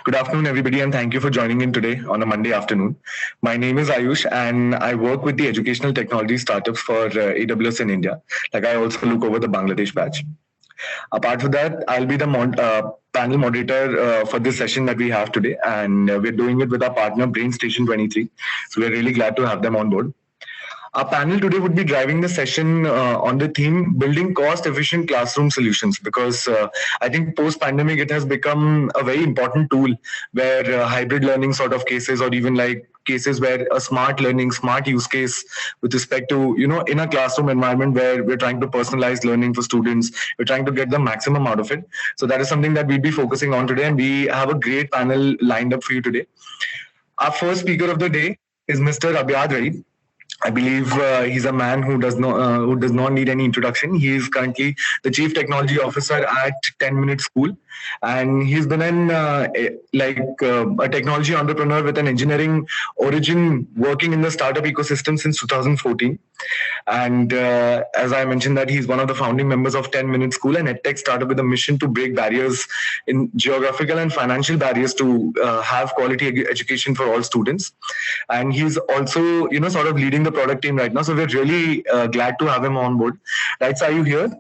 Good afternoon, everybody, and thank you for joining in today on a Monday afternoon. My name is Ayush, and I work with the educational technology startups for AWS in India. Like, I also look over the Bangladesh batch. Apart from that, I'll be the panel moderator for this session that we have today, and we're doing it with our partner, Brain Station 23. So we're really glad to have them on board. Our panel today would be driving the session on the theme building cost efficient classroom solutions, because I think post pandemic it has become a very important tool where hybrid learning sort of cases, or even like cases where a smart learning, smart use case with respect to, in a classroom environment where we're trying to personalize learning for students, we're trying to get the maximum out of it. So that is something that we'll be focusing on today, and we have a great panel lined up for you today. Our first speaker of the day is Mr. Abhyad Reddy. I believe he's a man who does not need any introduction. He is currently the chief technology officer at 10 Minute School, and he's been a technology entrepreneur with an engineering origin, working in the startup ecosystem since 2014. And as I mentioned, that he's one of the founding members of 10 Minute School, an edtech startup with a mission to break barriers in geographical and financial barriers to have quality education for all students. And he's also, sort of leading the product team right now. So we're really glad to have him on board. Right, so are you here?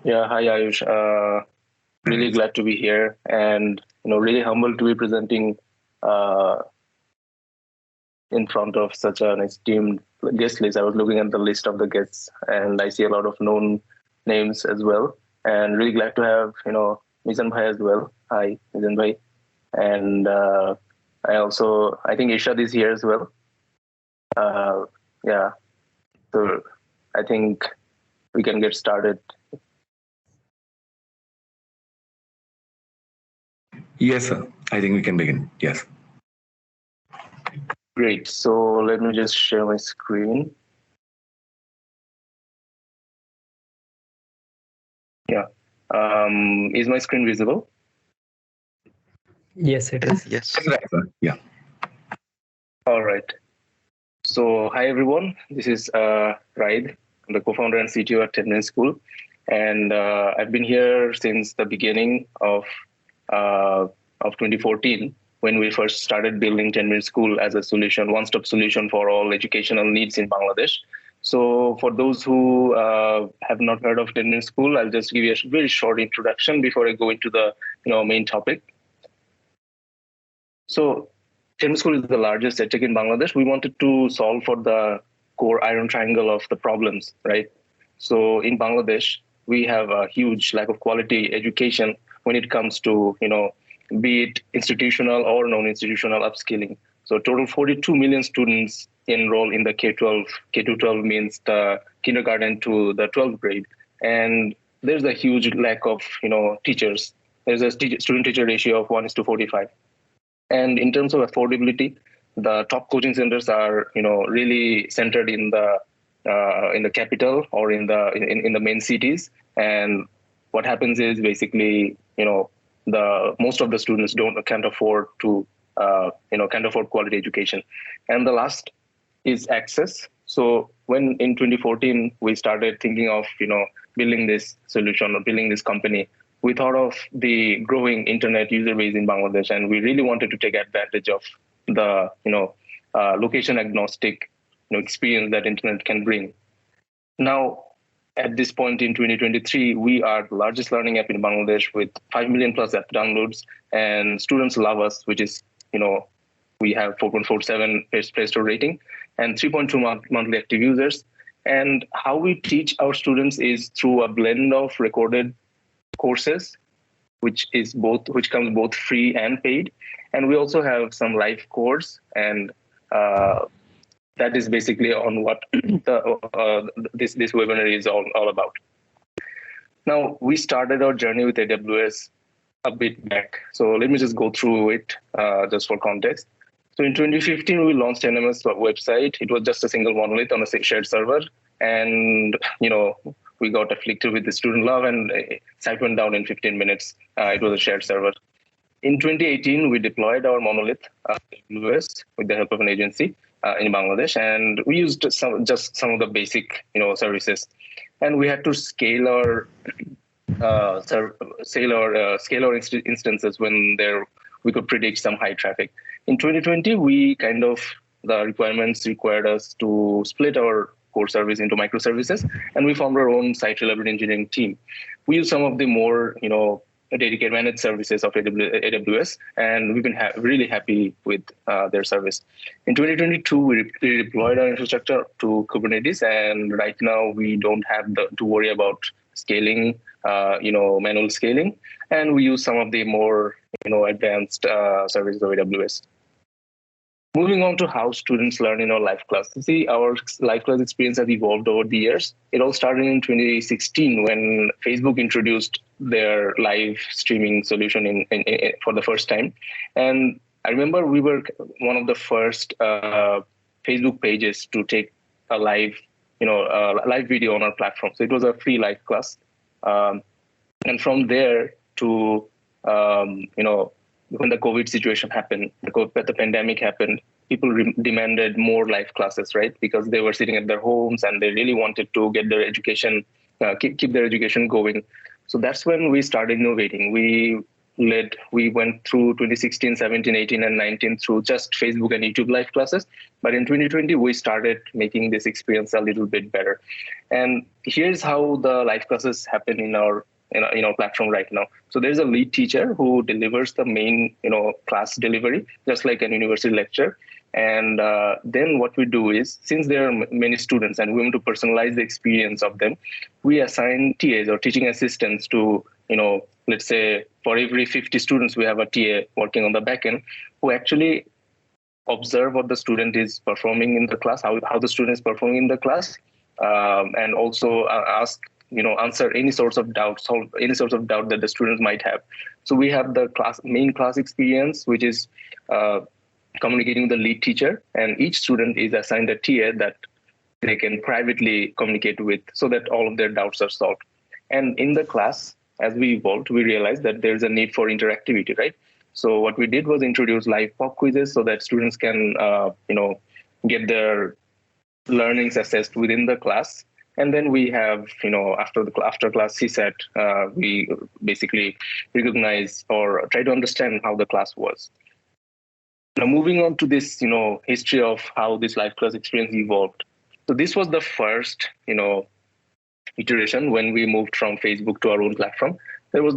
Yeah, hi Ayush. Really glad to be here, and really humbled to be presenting in front of such an esteemed guest list. I was looking at the list of the guests, and I see a lot of known names as well. And really glad to have Mizan Bhai as well. Hi, Mizan Bhai. And I think Ishad is here as well. Yeah, so I think we can get started. Yes, sir. I think we can begin. Yes. Great. So let me just share my screen. Yeah. Is my screen visible? Yes, it is. Yes. Yeah. All right. So hi everyone. This is Raid. I'm the co-founder and CTO at 10 Minute School, and I've been here since the beginning of 2014, when we first started building 10 Minute School as a solution, one-stop solution for all educational needs in Bangladesh. So for those who have not heard of 10 Minute School, I'll just give you a very short introduction before I go into the main topic. So 10 Minute School is the largest edtech in Bangladesh. We wanted to solve for the core iron triangle of the problems, right? So in Bangladesh, we have a huge lack of quality education when it comes to, be it institutional or non-institutional upskilling. So total 42 million students enroll in the K-12. K-12 means the kindergarten to the 12th grade. And there's a huge lack of, teachers. There's a student-teacher ratio of 1:45. And in terms of affordability, the top coaching centers are, really centered in the capital or in the main cities. And what happens is basically, most of the students can't afford quality education. And the last is access. So when in 2014 we started thinking of building this solution or building this company, we thought of the growing internet user base in Bangladesh, and we really wanted to take advantage of the location agnostic experience that internet can bring. Now, at this point in 2023, we are the largest learning app in Bangladesh with 5 million plus app downloads, and students love us, which is, we have 4.47 Play Store rating and 3.2 monthly active users. And how we teach our students is through a blend of recorded courses, which comes both free and paid. And we also have some live course, and that is basically on what this webinar is all about. Now, we started our journey with AWS a bit back. So let me just go through it just for context. So in 2015, we launched NMS website. It was just a single monolith on a shared server. And, we got afflicted with the student love, and site went down in 15 minutes. It was a shared server. In 2018, we deployed our monolith AWS with the help of an agency in Bangladesh, and we used some of the basic, services. And we had to scale our scalar instances when we could predict some high traffic. In 2020, the requirements required us to split our core service into microservices, and we formed our own site reliability engineering team. We use some of the more dedicated managed services of AWS, and we've been really happy with their service. In 2022, we deployed our infrastructure to Kubernetes, and right now we don't have to worry about scaling, manual scaling, and we use some of the more advanced services of AWS. Moving on to how students learn in our live class. See, our live class experience has evolved over the years. It all started in 2016 when Facebook introduced their live streaming solution for the first time. And I remember we were one of the first Facebook pages to take a live video on our platform. So it was a free live class. And from there to, when the COVID situation happened, the pandemic happened, people demanded more live classes, right? Because they were sitting at their homes and they really wanted to get their education, keep their education going. So that's when we started innovating. We went through 2016, 17, 18, and 19 through just Facebook and YouTube live classes. But in 2020, we started making this experience a little bit better. And here's how the live classes happen in our platform right now. So there's a lead teacher who delivers the main class delivery, just like an university lecture. And then what we do is, since there are many students and we want to personalize the experience of them, we assign TAs or teaching assistants to, let's say for every 50 students, we have a TA working on the backend who actually observe what the student is performing in the class, how the student is performing in the class, and also answer any sorts of doubts, solve any sorts of doubt that the students might have. So we have the main class experience, which is communicating with the lead teacher, and each student is assigned a TA that they can privately communicate with so that all of their doubts are solved. And in the class, as we evolved, we realized that there's a need for interactivity, right? So what we did was introduce live pop quizzes so that students can, get their learnings assessed within the class. And then we have, after class CSAT, we basically recognize or try to understand how the class was. Now, moving on to this, history of how this live class experience evolved. So this was the first, iteration when we moved from Facebook to our own platform. There was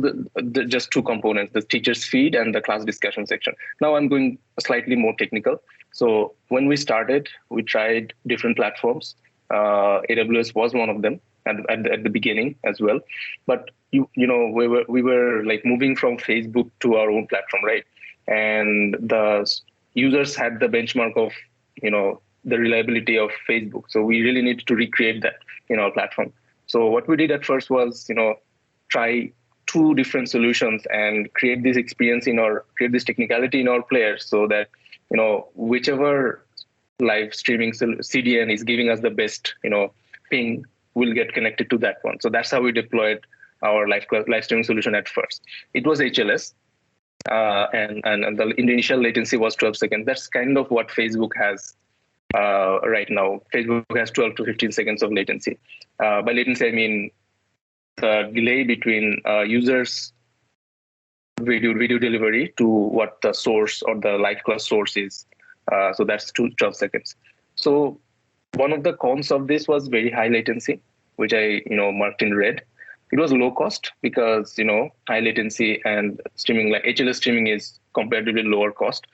just two components, the teacher's feed and the class discussion section. Now I'm going slightly more technical. So when we started, we tried different platforms. AWS was one of them at the beginning as well. But we were like moving from Facebook to our own platform, right? And the users had the benchmark of the reliability of Facebook. So we really needed to recreate that in our platform. So what we did at first was try two different solutions and create this experience create this technicality in our players, so that whichever live streaming CDN is giving us the best ping, will get connected to that one. So that's how we deployed our live streaming solution at first. It was HLS, and the initial latency was 12 seconds. That's kind of what Facebook has right now. Facebook has 12 to 15 seconds of latency. By latency, I mean the delay between users' video delivery to what the source or the live class source is. So that's 12 seconds. So one of the cons of this was very high latency, which I marked in red. It was low cost because high latency and streaming, like HLS streaming, is comparatively lower cost,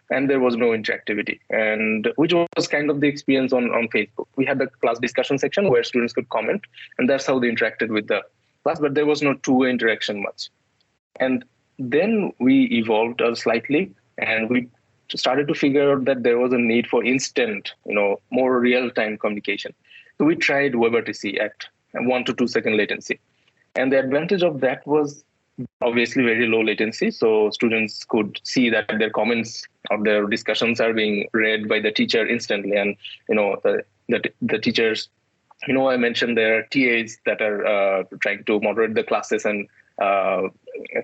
and there was no interactivity, and which was kind of the experience on Facebook. We had the class discussion section where students could comment, and that's how they interacted with the class, but there was no two-way interaction much. And then we evolved slightly, and we started to figure out that there was a need for instant, more real-time communication. So we tried WebRTC at 1 to 2 second latency. And the advantage of that was obviously very low latency. So students could see that their comments or their discussions are being read by the teacher instantly. And, the teachers, I mentioned there are TAs that are trying to moderate the classes and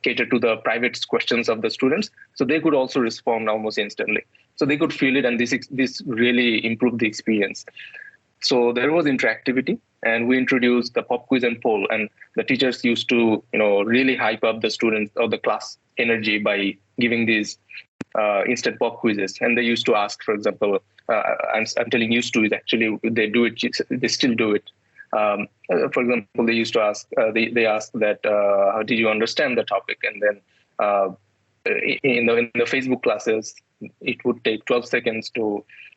cater to the private questions of the students. So they could also respond almost instantly. So they could feel it, and this really improved the experience. So there was interactivity, and we introduced the pop quiz and poll, and the teachers used to really hype up the students or the class energy by giving these instant pop quizzes. And they used to ask, for example, I'm telling used to, is actually they do it, they still do it. For example, they used to ask, they asked that, how did you understand the topic? And then in the Facebook classes, it would take 12 seconds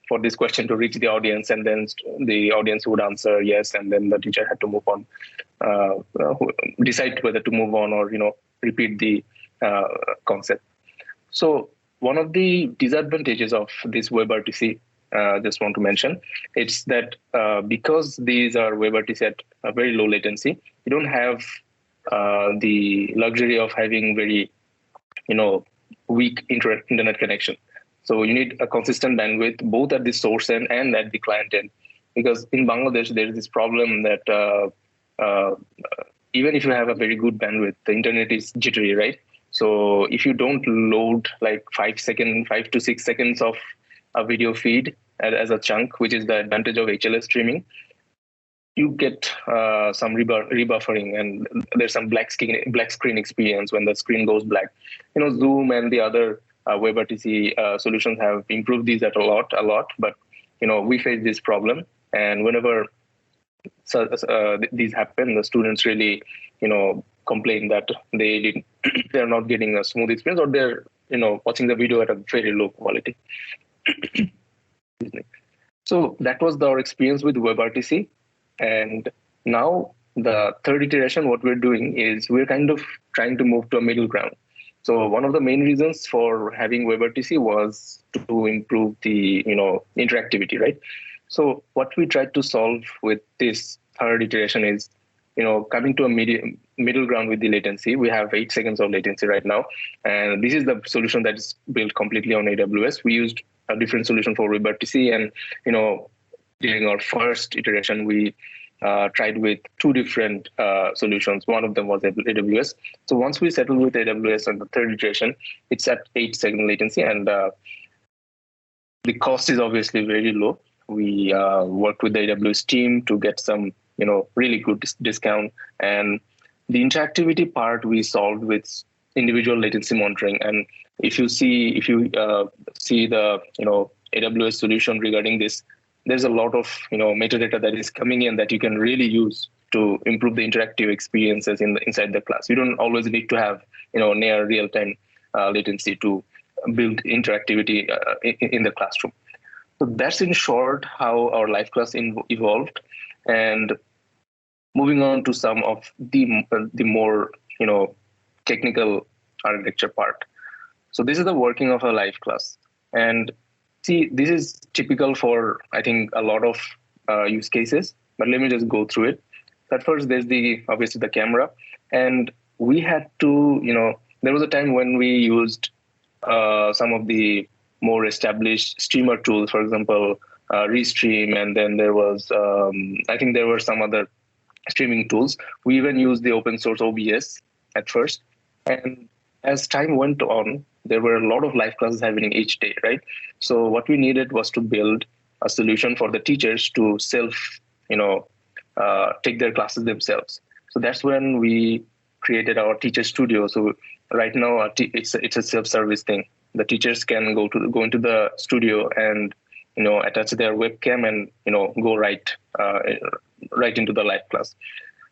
for this question to reach the audience, and then the audience would answer yes, and then the teacher had to move on, decide whether to move on or repeat the concept. So one of the disadvantages of this WebRTC, just want to mention, it's that because these are WebRTC at a very low latency, you don't have the luxury of having very weak internet connection. So you need a consistent bandwidth both at the source end and at the client end, because in Bangladesh there is this problem that even if you have a very good bandwidth, the internet is jittery, right? So if you don't load like 5 to 6 seconds of a video feed as a chunk, which is the advantage of HLS streaming, you get some rebuffering, and there's some black screen experience when the screen goes black. Zoom and the other WebRTC solutions have improved these a lot, but we face this problem, and whenever these happen, the students really complain that they're not getting a smooth experience, or they're watching the video at a very low quality. So that was our experience with WebRTC. And now the third iteration, what we're doing is we're kind of trying to move to a middle ground. So one of the main reasons for having WebRTC was to improve the interactivity, right? So what we tried to solve with this third iteration is coming to a middle ground with the latency. We have 8 seconds of latency right now, and this is the solution that is built completely on AWS. We used a different solution for WebRTC, and during our first iteration, we tried with 2 different solutions. One of them was AWS. So once we settled with AWS on the third iteration, it's at 8-second latency, and the cost is obviously very low. We worked with the AWS team to get some really good discount, and the interactivity part we solved with individual latency monitoring. And if you see the AWS solution regarding this, there's a lot of metadata that is coming in that you can really use to improve the interactive experiences inside the class. You don't always need to have near real-time latency to build interactivity in the classroom. So that's in short how our live class evolved. And moving on to some of the more technical architecture part. So this is the working of a live class, and see, this is typical for, I think, a lot of use cases, but let me just go through it. At first, there's obviously the camera, and we had to, there was a time when we used some of the more established streamer tools, for example, Restream, and then there was, I think there were some other streaming tools. We even used the open source OBS at first, and as time went on, there were a lot of live classes happening each day, right? So what we needed was to build a solution for the teachers to take their classes themselves. So that's when we created our teacher studio. So right now, it's a self-service thing. The teachers can go into the studio and attach their webcam and go right into the live class.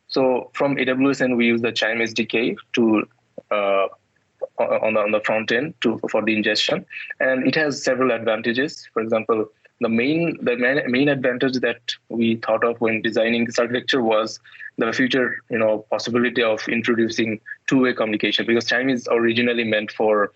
So from AWS, and we use the Chime SDK to on the front end for the ingestion, and it has several advantages. For example, the main advantage that we thought of when designing this architecture was the future possibility of introducing two-way communication, because Chime is originally meant for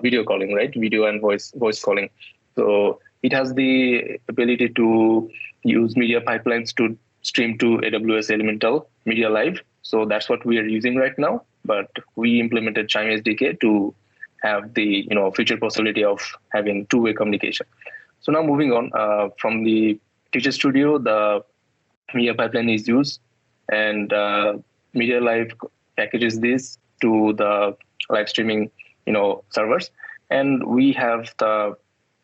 video calling, right? Video and voice calling. So it has the ability to use media pipelines to stream to AWS Elemental Media Live. So that's what we are using right now. But we implemented Chime SDK to have the future possibility of having two-way communication. So now moving on from the Teacher Studio, the media pipeline is used, and Media Live packages this to the live streaming servers, and we have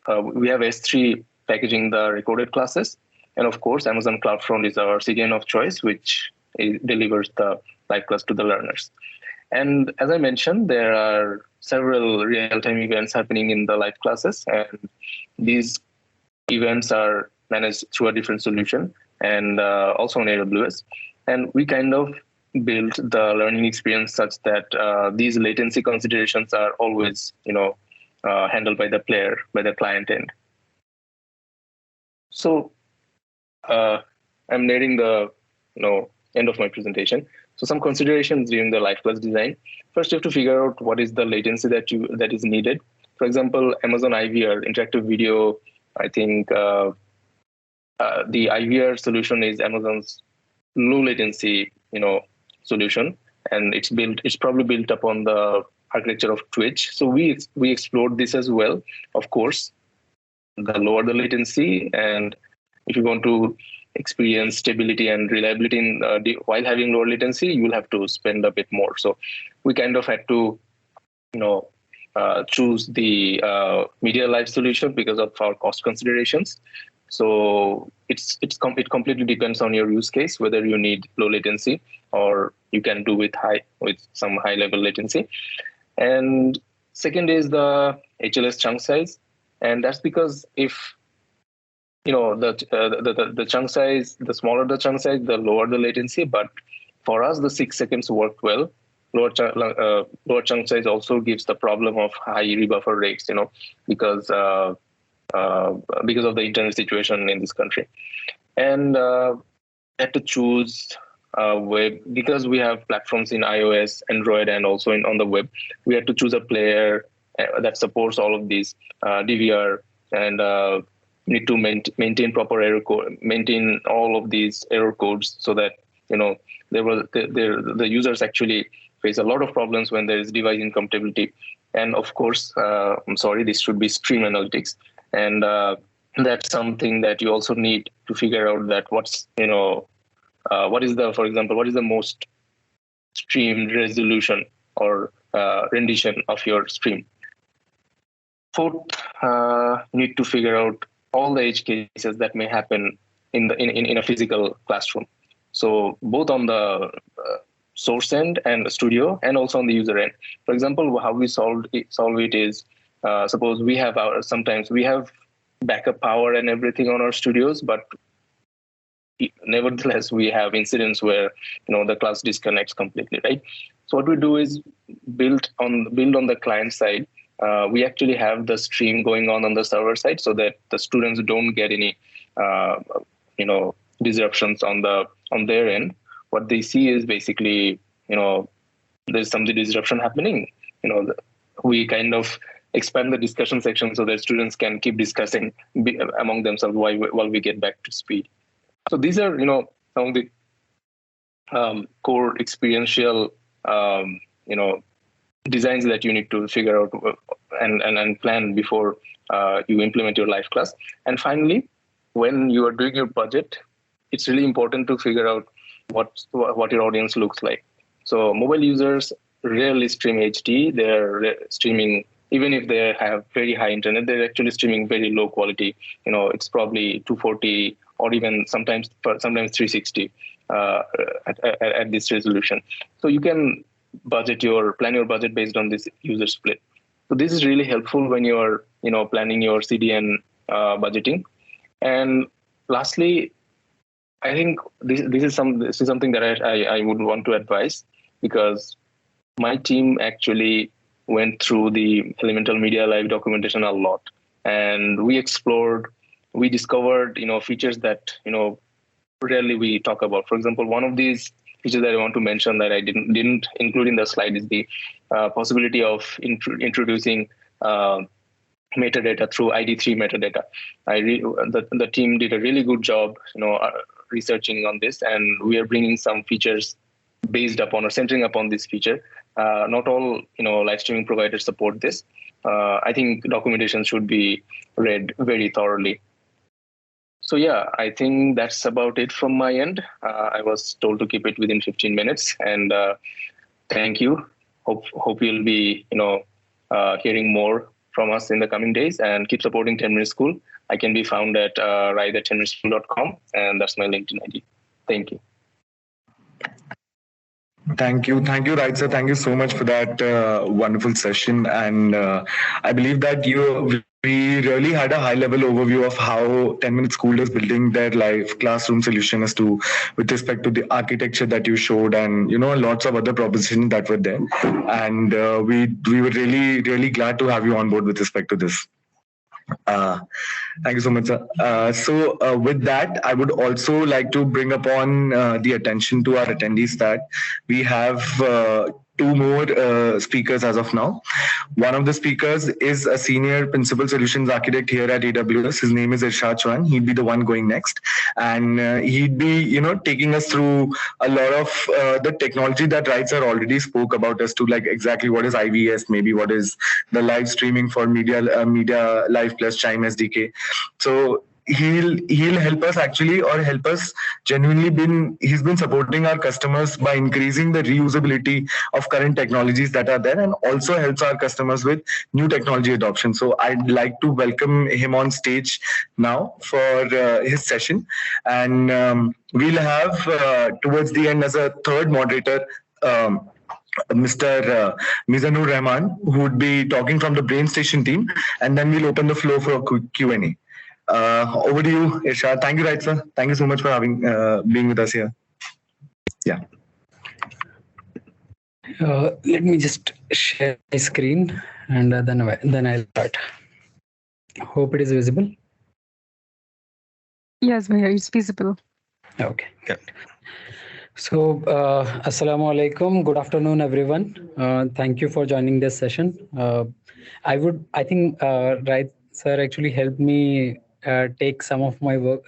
S3 packaging the recorded classes, And of course, Amazon CloudFront is our CDN of choice, which delivers the live class to the learners. And as I mentioned, there are several real-time events happening in the live classes, and these events are managed through a different solution and also on AWS. And we kind of built the learning experience such that these latency considerations are always, handled by the player, by the client end. So I'm nearing the end of my presentation. So some considerations during the live class design. First, you have to figure out what is the latency that is needed. For example, Amazon IVR, interactive video, I think the IVR solution is Amazon's low latency, solution, and it's probably built upon the architecture of Twitch. So we explored this as well. Of course, the lower the latency, and if you want to experience stability and reliability while having lower latency, you will have to spend a bit more. So we kind of had to, choose the media live solution because of our cost considerations. So it completely depends on your use case whether you need low latency or you can do with some high level latency. And second is the HLS chunk size, and that's because if the chunk size, the smaller the chunk size, the lower the latency. But for us, the 6 seconds worked well. Lower chunk size also gives the problem of high rebuffer rates, because of the internet situation in this country. And had to choose web because we have platforms in iOS, Android, and also on the web. We had to choose a player that supports all of these DVR and need to maintain proper error code, maintain all of these error codes so that the users actually face a lot of problems when there is device incompatibility. And of course, this should be stream analytics, and that's something that you also need to figure out that what is the most streamed resolution or rendition of your stream. Fourth, need to figure out all the edge cases that may happen in a physical classroom. So both on the source end and the studio, and also on the user end. For example, how we solve it is, suppose sometimes we have backup power and everything on our studios, but nevertheless we have incidents where the class disconnects completely, right? So what we do is build on the client side. We actually have the stream going on the server side so that the students don't get any disruptions on their end. What they see is basically there's some disruption happening. We kind of expand the discussion section so that students can keep discussing among themselves while we get back to speed. So these are some of the core experiential designs that you need to figure out and plan before you implement your live class. And finally, when you are doing your budget, it's really important to figure out what your audience looks like. So mobile users rarely stream HD. They're streaming, even if they have very high internet, they're actually streaming very low quality. It's probably 240 or even sometimes 360 at this resolution. So you can plan your budget based on this user split. So this is really helpful when you're planning your CDN budgeting. And lastly, I think this is something that I would want to advise, because my team actually went through the Elemental Media Live documentation a lot, and we discovered features that rarely we talk about. For example, one of these features that I want to mention that I didn't include in the slide is the possibility of introducing metadata through ID3 metadata. The team did a really good job, researching on this, and we are bringing some features based upon or centering upon this feature. Not all live streaming providers support this. I think documentation should be read very thoroughly. So yeah, I think that's about it from my end. I was told to keep it within 15 minutes, and thank you. Hope you'll be hearing more from us in the coming days, and keep supporting 10 Minute School. I can be found at raid@tenrischool.com, and that's my LinkedIn ID. Thank you. Thank you, Right, sir. Thank you so much for that wonderful session. And I believe that we really had a high-level overview of how 10 Minute School is building their live classroom solution as to with respect to the architecture that you showed, and lots of other propositions that were there. And we were really glad to have you on board with respect to this. Uh, Thank you so much, sir. With that, I would also like to bring upon the attention to our attendees that we have two more speakers as of now. One of the speakers is a senior principal solutions architect here at AWS. His name is Irshad Chauhan. He'd be the one going next, and he'd be taking us through a lot of the technology that Right sir already spoke about as to like exactly what is IVS, maybe what is the live streaming for media live plus Chime SDK. So he'll help us actually, or help us genuinely he's been supporting our customers by increasing the reusability of current technologies that are there, and also helps our customers with new technology adoption. So I'd like to welcome him on stage now for his session, and we'll have towards the end as a third moderator Mr. Mizanur Rahman, who would be talking from the Brain Station team, and then we'll open the floor for a Q&A. Over to you, Irshad. Thank you, Right, sir. Thank you so much for having being with us here. Yeah. Let me just share my screen, and then I'll start. Hope it is visible. Yes, Bhaiya, it's visible. Okay, good. So, Assalamu alaikum. Good afternoon, everyone. Thank you for joining this session. I think Right sir actually helped me take some of my work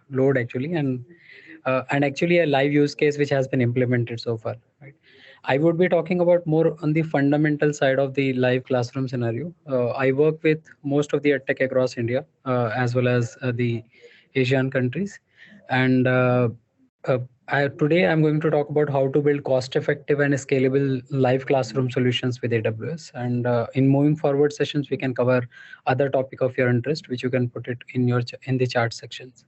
load actually, and actually a live use case which has been implemented so far. Right. I would be talking about more on the fundamental side of the live classroom scenario. I work with most of the edtech across India, as well as the Asian countries, and today I'm going to talk about how to build cost-effective and scalable live classroom solutions with AWS. And in moving forward sessions, we can cover other topic of your interest, which you can put it in the chat sections.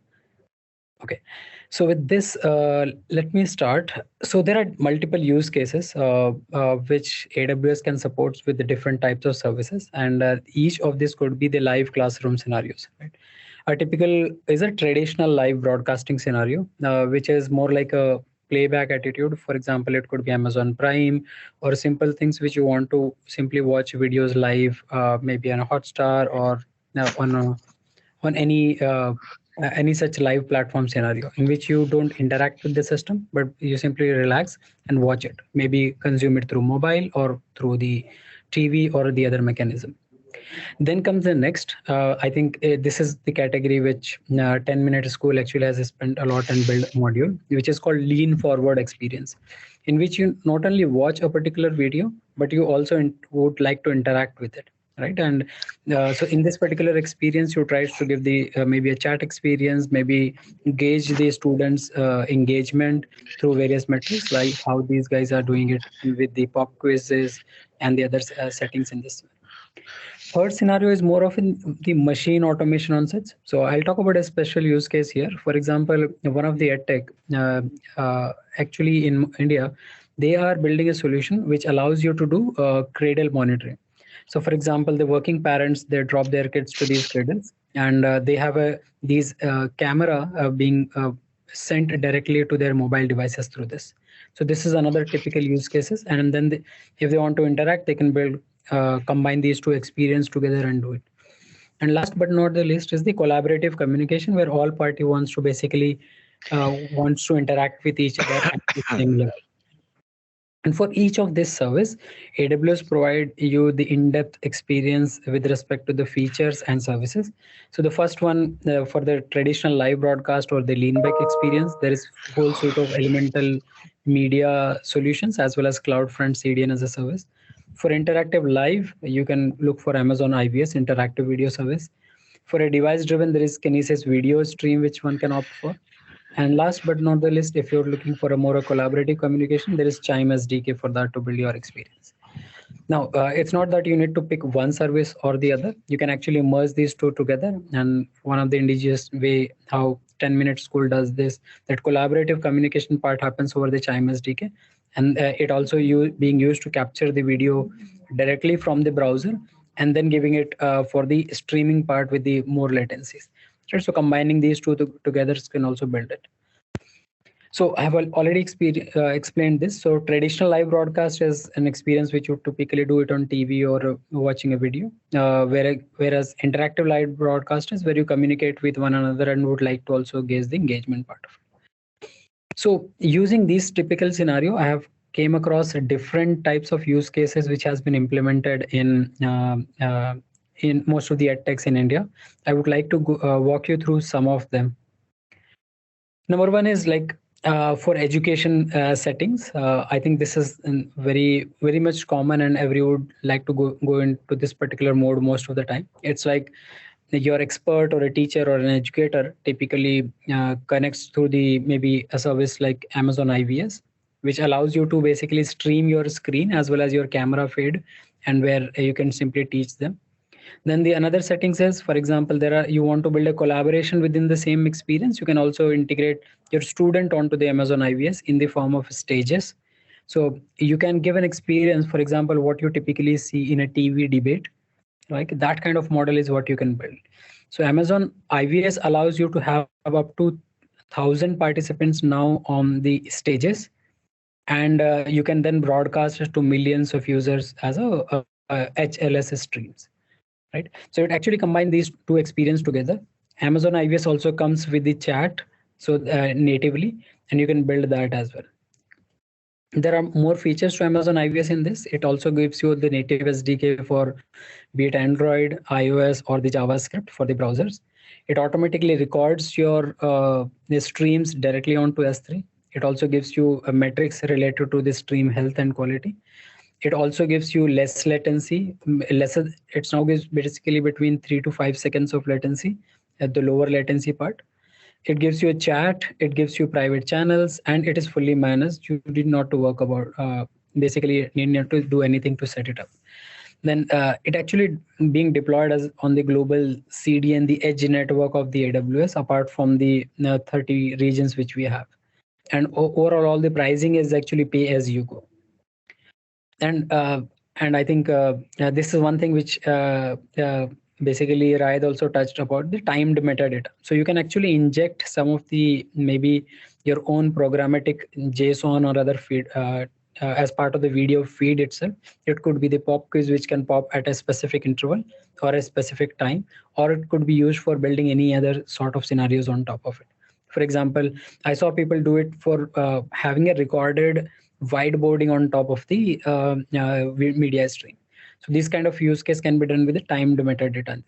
Okay, so with this, let me start. So there are multiple use cases which AWS can support with the different types of services, and each of these could be the live classroom scenarios. Right? A typical is a traditional live broadcasting scenario, which is more like a playback attitude. For example, it could be Amazon Prime or simple things which you want to simply watch videos live, maybe on a Hotstar or on any such live platform scenario in which you don't interact with the system, but you simply relax and watch it, maybe consume it through mobile or through the TV or the other mechanism. Then comes the next. I think this is the category which 10 Minute School actually has spent a lot and built a module, which is called Lean Forward Experience, in which you not only watch a particular video, but you also would like to interact with it. Right. And so in this particular experience, you try to give the maybe a chat experience, maybe gauge the students' engagement through various metrics, like how these guys are doing it with the pop quizzes and the other settings in this. Third scenario is more of the machine automation on sets. So I'll talk about a special use case here. For example, one of the edtech, actually in India, they are building a solution which allows you to do cradle monitoring. So for example, the working parents, they drop their kids to these cradles, and they have these camera being sent directly to their mobile devices through this. So this is another typical use cases. And then if they want to interact, they can combine these two experiences together and do it. And last but not the least is the collaborative communication, where all party wants to basically wants to interact with each other at the same level. And for each of this service, AWS provide you the in-depth experience with respect to the features and services. So the first one, for the traditional live broadcast or the lean back experience, there is whole suite of elemental media solutions as well as CloudFront CDN as a service. For interactive live, you can look for Amazon IVS, interactive video service. For a device-driven, there is Kinesis video stream, which one can opt for. And last but not the least, if you're looking for a more collaborative communication, there is Chime SDK for that to build your experience. Now, it's not that you need to pick one service or the other. You can actually merge these two together. And one of the indigenous way how 10-minute school does this, that collaborative communication part happens over the Chime SDK. And it also being used to capture the video directly from the browser and then giving it for the streaming part with the more latencies. Right? So combining these two together can also build it. So I have already explained this. So traditional live broadcast is an experience which you typically do it on TV or watching a video, whereas interactive live broadcast is where you communicate with one another and would like to also gauge the engagement part of it. So using this typical scenario, I have came across different types of use cases which has been implemented in most of the edtechs in India. I would like to walk you through some of them. Number one is like for education settings. I think this is very much common, and everyone would like to go into this particular mode most of the time. It's like your expert or a teacher or an educator typically connects through the maybe a service like Amazon IVS, which allows you to basically stream your screen as well as your camera feed, and where you can simply teach them. Then the another settings is, for example, you want to build a collaboration within the same experience. You can also integrate your student onto the Amazon IVS in the form of stages. So you can give an experience, for example, what you typically see in a TV debate. Like that kind of model is what you can build. So Amazon IVS allows you to have up to 1,000 participants now on the stages, and you can then broadcast it to millions of users as a HLS streams. Right? So it actually combines these two experiences together. Amazon IVS also comes with the chat, so natively, and you can build that as well. There are more features to Amazon IVS in this. It also gives you the native SDK for be it Android, iOS, or the JavaScript for the browsers. It automatically records your the streams directly onto S3. It also gives you a metrics related to the stream health and quality. It also gives you less latency, lesser. It's now gives basically between 3 to 5 seconds of latency at the lower latency part. It gives you a chat, it gives you private channels, and it is fully managed. You did not to work about, basically you need not to do anything to set it up. Then it actually being deployed as on the global CD and the edge network of the AWS, apart from the 30 regions which we have. And overall, all the pricing is actually pay as you go. And I think this is one thing which basically Raid also touched about, the timed metadata. So you can actually inject some of the maybe your own programmatic JSON or other feed as part of the video feed itself. It could be the pop quiz which can pop at a specific interval or a specific time, or it could be used for building any other sort of scenarios on top of it. For example, I saw people do it for having a recorded whiteboarding on top of the media stream. So this kind of use case can be done with the timed metadata.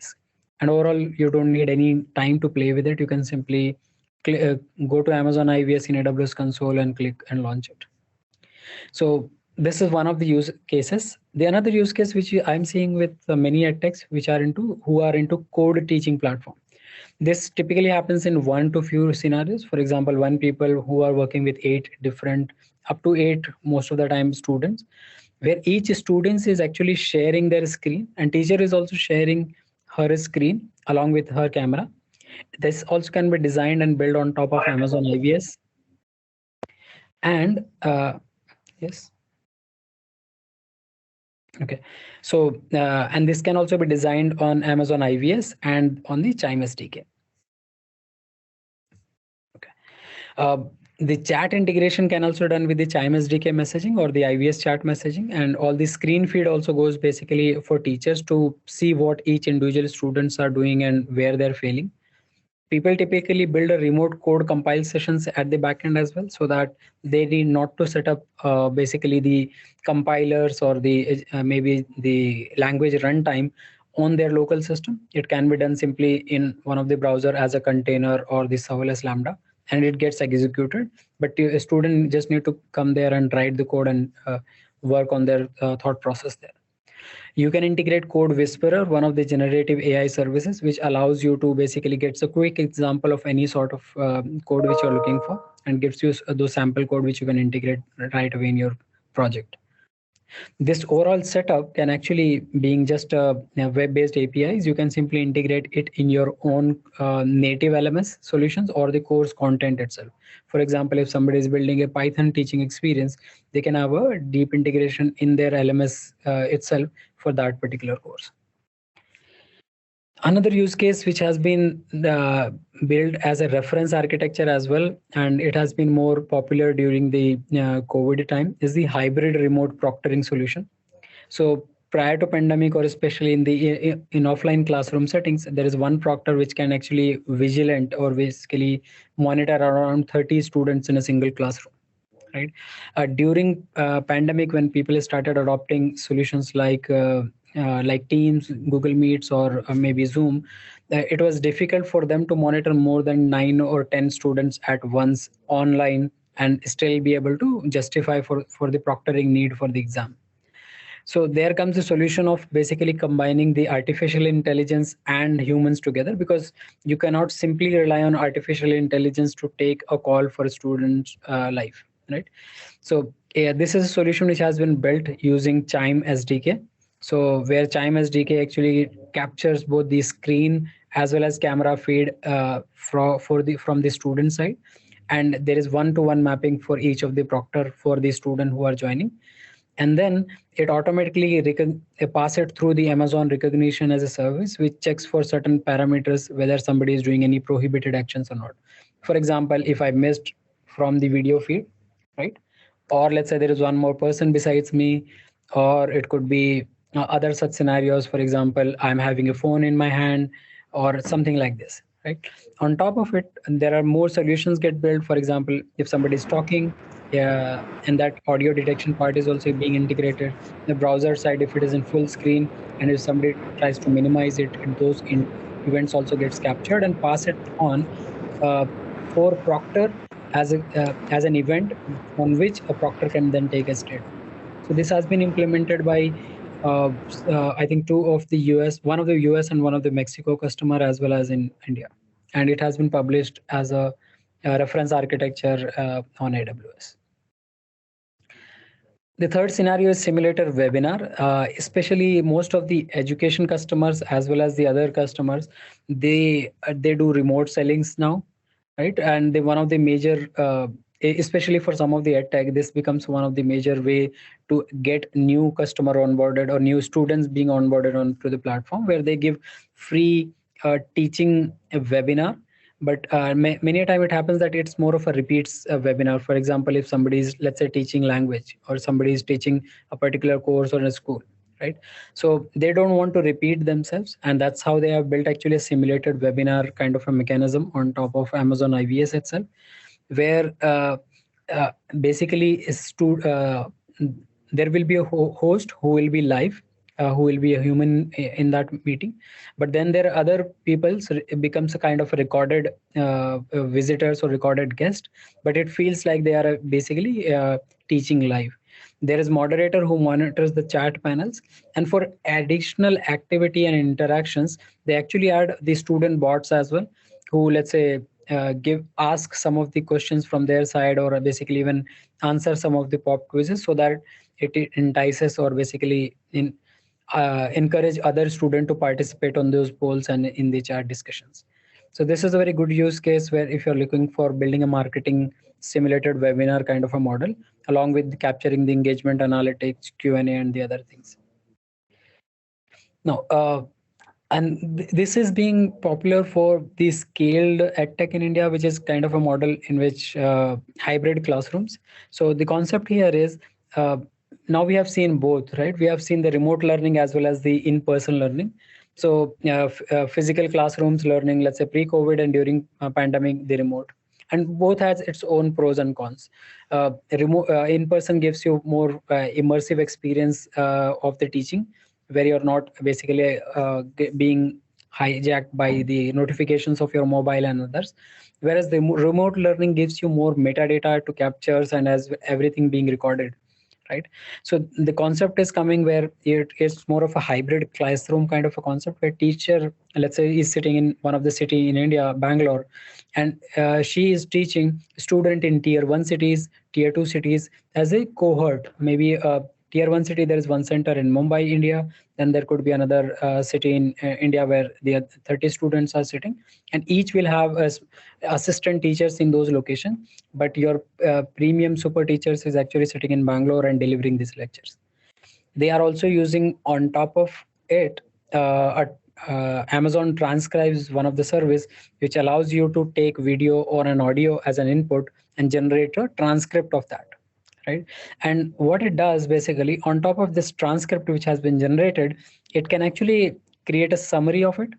And overall, you don't need any time to play with it. You can simply go to Amazon IVS in AWS console and click and launch it. So this is one of the use cases. The another use case which I'm seeing with many edtechs who are into code teaching platform. This typically happens in 1 to few scenarios. For example, one people who are working with 8 different, up to 8 most of the time students, where each student is actually sharing their screen, and teacher is also sharing her screen along with her camera. This also can be designed and built on top of Amazon IVS. And yes. Okay, so and this can also be designed on Amazon IVS and on the Chime SDK. Okay, the chat integration can also done with the Chime SDK messaging or the IVS chat messaging, and all the screen feed also goes basically for teachers to see what each individual students are doing and where they're failing. People typically build a remote code compile sessions at the backend as well, so that they need not to set up basically the compilers or the maybe the language runtime on their local system. It can be done simply in one of the browser as a container or the serverless Lambda, and it gets executed. But a student just need to come there and write the code and work on their thought process there. You can integrate Code Whisperer, one of the generative AI services, which allows you to basically get a quick example of any sort of code which you're looking for, and gives you those sample code which you can integrate right away in your project. This overall setup can actually, being just web-based APIs, you can simply integrate it in your own native LMS solutions or the course content itself. For example, if somebody is building a Python teaching experience, they can have a deep integration in their LMS itself for that particular course. Another use case which has been built as a reference architecture as well, and it has been more popular during the COVID time, is the hybrid remote proctoring solution. So prior to pandemic, or especially in offline classroom settings, there is one proctor which can actually vigilant or basically monitor around 30 students in a single classroom. Right. During pandemic, when people started adopting solutions like Teams, Google Meets, or maybe Zoom, it was difficult for them to monitor more than 9 or 10 students at once online and still be able to justify for the proctoring need for the exam. So there comes the solution of basically combining the artificial intelligence and humans together, because you cannot simply rely on artificial intelligence to take a call for a student's life, right? So this is a solution which has been built using Chime SDK. So where Chime SDK actually captures both the screen as well as camera feed from the student side, and there is one-to-one mapping for each of the proctor for the student who are joining, and then it automatically pass it through the Amazon recognition as a service, which checks for certain parameters whether somebody is doing any prohibited actions or not. For example, if I missed from the video feed, right? Or let's say there is one more person besides me, or it could be other such scenarios. For example, I'm having a phone in my hand or something like this, right? On top of it, there are more solutions get built. For example, if somebody is talking, yeah, and that audio detection part is also being integrated. The browser side, if it is in full screen, and if somebody tries to minimize it, those events also gets captured and pass it on for proctor as an event on which a proctor can then take a statement. So this has been implemented by I think two of the US, one of the US and one of the Mexico customer, as well as in India, and it has been published as a reference architecture on AWS. The third scenario is simulator webinar. Especially most of the education customers as well as the other customers, they do remote sellings now, right? And one of the major, especially for some of the ed tech, this becomes one of the major way to get new customer onboarded or new students being onboarded onto the platform, where they give free teaching a webinar. But many a time it happens that it's more of a repeats webinar. For example, if somebody is, let's say, teaching language, or somebody is teaching a particular course or a school, right? So they don't want to repeat themselves, and that's how they have built actually a simulated webinar kind of a mechanism on top of Amazon IVS itself, where basically there will be a host who will be live, who will be a human in that meeting, but then there are other people, so it becomes a kind of a recorded visitors or recorded guest, but it feels like they are basically teaching live. There is moderator who monitors the chat panels, and for additional activity and interactions, they actually add the student bots as well, who, let's say, ask some of the questions from their side, or basically even answer some of the pop quizzes, so that it entices or basically encourage other students to participate on those polls and in the chat discussions. So this is a very good use case, where if you're looking for building a marketing simulated webinar kind of a model, along with capturing the engagement analytics, Q&A, and the other things. Now, and this is being popular for the scaled edtech in India, which is kind of a model in which hybrid classrooms. So the concept here is, now we have seen both, right? We have seen the remote learning as well as the in-person learning. So physical classrooms learning, let's say pre-COVID, and during pandemic, the remote. And both has its own pros and cons. In-person gives you more immersive experience of the teaching, where you're not basically being hijacked by the notifications of your mobile and others. Whereas the remote learning gives you more metadata to captures, and as everything being recorded, right? So the concept is coming where it's more of a hybrid classroom kind of a concept, where teacher, let's say, is sitting in one of the city in India, Bangalore, and she is teaching student in tier 1 cities, tier 2 cities, as a cohort, maybe tier 1 city, there is one center in Mumbai, India. Then there could be another city in India where the 30 students are sitting, and each will have assistant teachers in those locations. But your premium super teachers is actually sitting in Bangalore and delivering these lectures. They are also using on top of it Amazon transcribes, one of the service which allows you to take video or an audio as an input and generate a transcript of that, right? And what it does basically, on top of this transcript which has been generated, it can actually create a summary of it,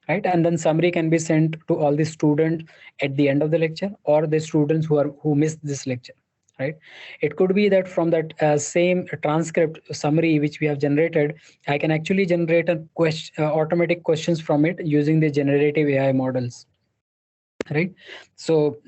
right? And then summary can be sent to all the students at the end of the lecture, or the students who missed this lecture, right? It could be that from that same transcript summary which we have generated, I can actually generate a automatic questions from it using the generative AI models, right? So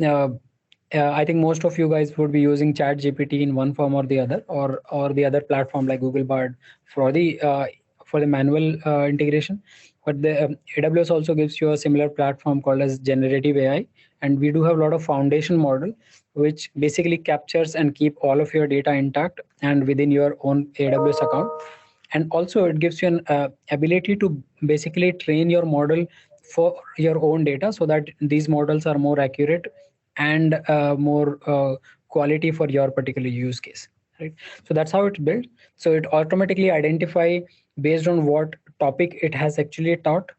I think most of you guys would be using Chat GPT in one form or the other, or the other platform like Google Bard for the manual integration. But the AWS also gives you a similar platform called as generative AI, and we do have a lot of foundation model which basically captures and keep all of your data intact and within your own AWS account. And also it gives you an ability to basically train your model for your own data, so that these models are more accurate and more quality for your particular use case, right? So that's how it's built. So it automatically identify based on what topic it has actually taught,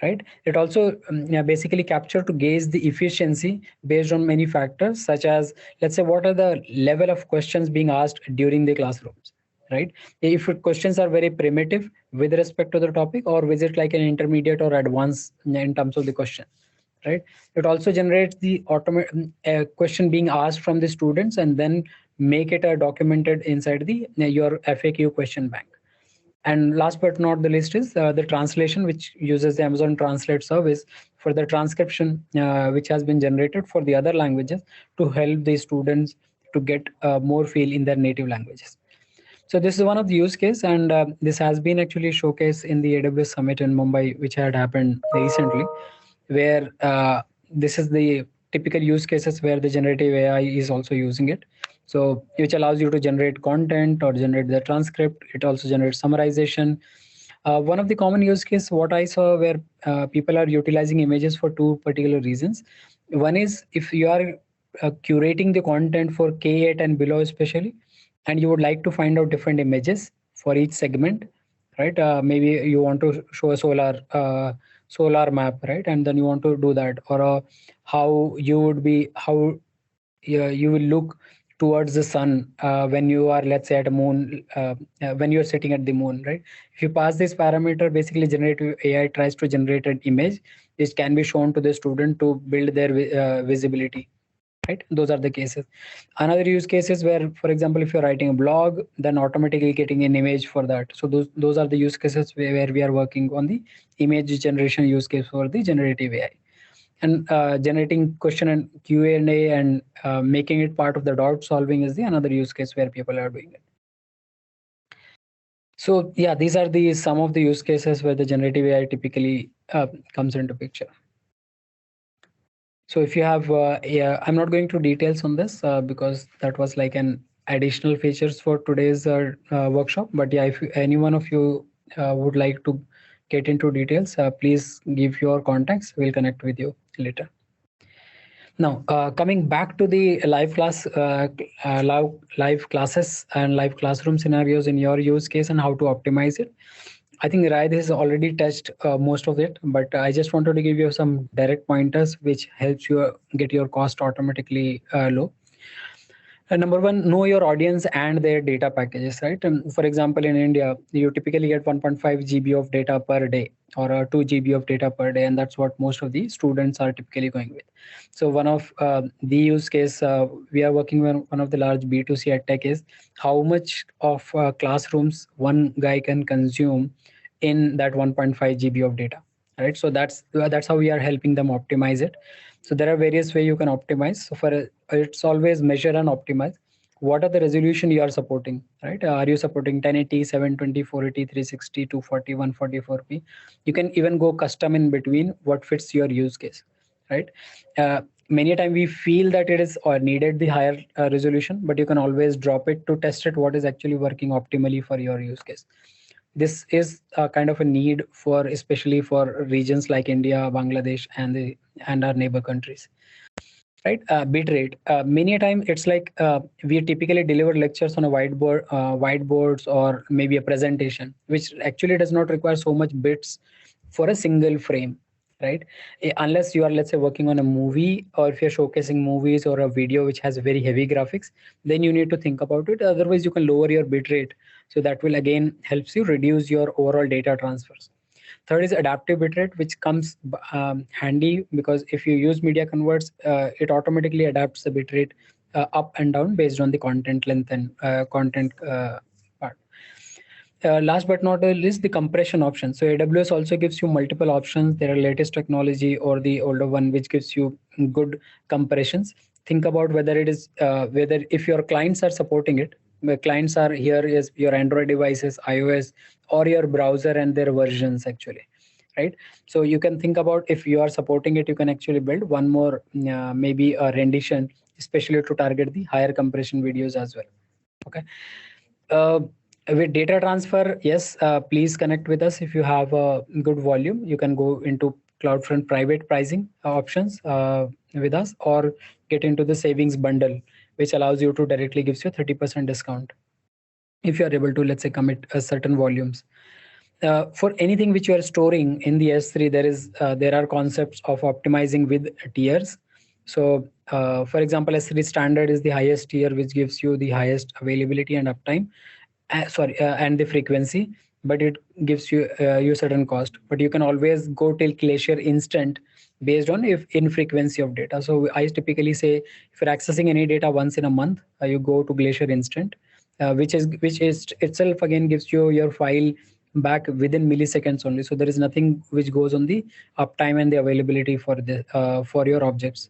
right? It also yeah, basically capture to gauge the efficiency based on many factors, such as, let's say, what are the level of questions being asked during the classrooms, right? If questions are very primitive with respect to the topic, or is it like an intermediate or advanced in terms of the question, right? It also generates the question being asked from the students, and then make it documented inside the your FAQ question bank. And last but not the least is the translation, which uses the Amazon Translate service for the transcription, which has been generated for the other languages to help the students to get more feel in their native languages. So this is one of the use case, and this has been actually showcased in the AWS Summit in Mumbai, which had happened recently, where this is the typical use cases where the generative AI is also using it. So which allows you to generate content or generate the transcript. It also generates summarization. One of the common use case what I saw where people are utilizing images for two particular reasons. One is if you are curating the content for K8 and below especially, and you would like to find out different images for each segment, right? Maybe you want to show a solar map, right? And then you want to do that, or how you would be, how you will look towards the sun when you are, let's say, at a moon, when you're sitting at the moon, right? If you pass this parameter, basically generative AI tries to generate an image which can be shown to the student to build their visibility, right? Those are the cases. Another use case is where, for example, if you're writing a blog, then automatically getting an image for that. So those are the use cases where we are working on the image generation use case for the generative AI. And generating question and Q&A and making it part of the doubt solving is the another use case where people are doing it. So yeah, these are the some of the use cases where the generative AI typically comes into picture. So if you have, yeah, I'm not going to details on this because that was like an additional features for today's workshop. But yeah, if any one of you would like to get into details, please give your contacts. We'll connect with you later. Now, coming back to the live classes and live classroom scenarios in your use case and how to optimize it. I think Raid has already touched most of it, but I just wanted to give you some direct pointers which helps you get your cost automatically low. Number one, know your audience and their data packages, right? For example, in India, you typically get 1.5 GB of data per day, or 2 GB of data per day, and that's what most of the students are typically going with. So one of the use case we are working with one of the large B2C ad tech is how much of classrooms one guy can consume in that 1.5 GB of data, right? So that's how we are helping them optimize it. So there are various ways you can optimize. So for it's always measure and optimize. What are the resolution you are supporting, right? Are you supporting 1080, 720, 480, 360, 240, 144p? You can even go custom in between what fits your use case, right? many a time we feel that it is or needed the higher resolution, but you can always drop it to test it what is actually working optimally for your use case. This is a kind of a need for, especially for regions like India, Bangladesh, and our neighbor countries. Right, bit rate. Many a time it's like we typically deliver lectures on a whiteboards, or maybe a presentation, which actually does not require so much bits for a single frame, right? Unless you are, let's say, working on a movie, or if you're showcasing movies or a video which has very heavy graphics, then you need to think about it. Otherwise, you can lower your bit rate, so that will again helps you reduce your overall data transfers. Third is adaptive bitrate, which comes handy because if you use media converts, it automatically adapts the bitrate up and down based on the content length and content part. Last but not least, the compression option. So AWS also gives you multiple options. There are latest technology or the older one, which gives you good compressions. Think about whether it is whether if your clients are supporting it. The clients are here is your Android devices, iOS, or your browser and their versions actually, right? So you can think about if you are supporting it, you can actually build one more maybe a rendition, especially to target the higher compression videos as well. Okay. Uh, with data transfer, yes, please connect with us if you have a good volume. You can go into CloudFront private pricing options with us, or get into the savings bundle, which allows you to directly gives you 30% discount if you are able to, let's say, commit certain volumes. For anything which you are storing in the S3, there are concepts of optimizing with tiers. So, for example, S3 standard is the highest tier, which gives you the highest availability and uptime. And the frequency, but it gives you certain cost. But you can always go till Glacier Instant based on if infrequency of data. So I typically say if you're accessing any data once in a month, you go to Glacier Instant, which is itself again gives you your file back within milliseconds only. So there is nothing which goes on the uptime and the availability for your objects,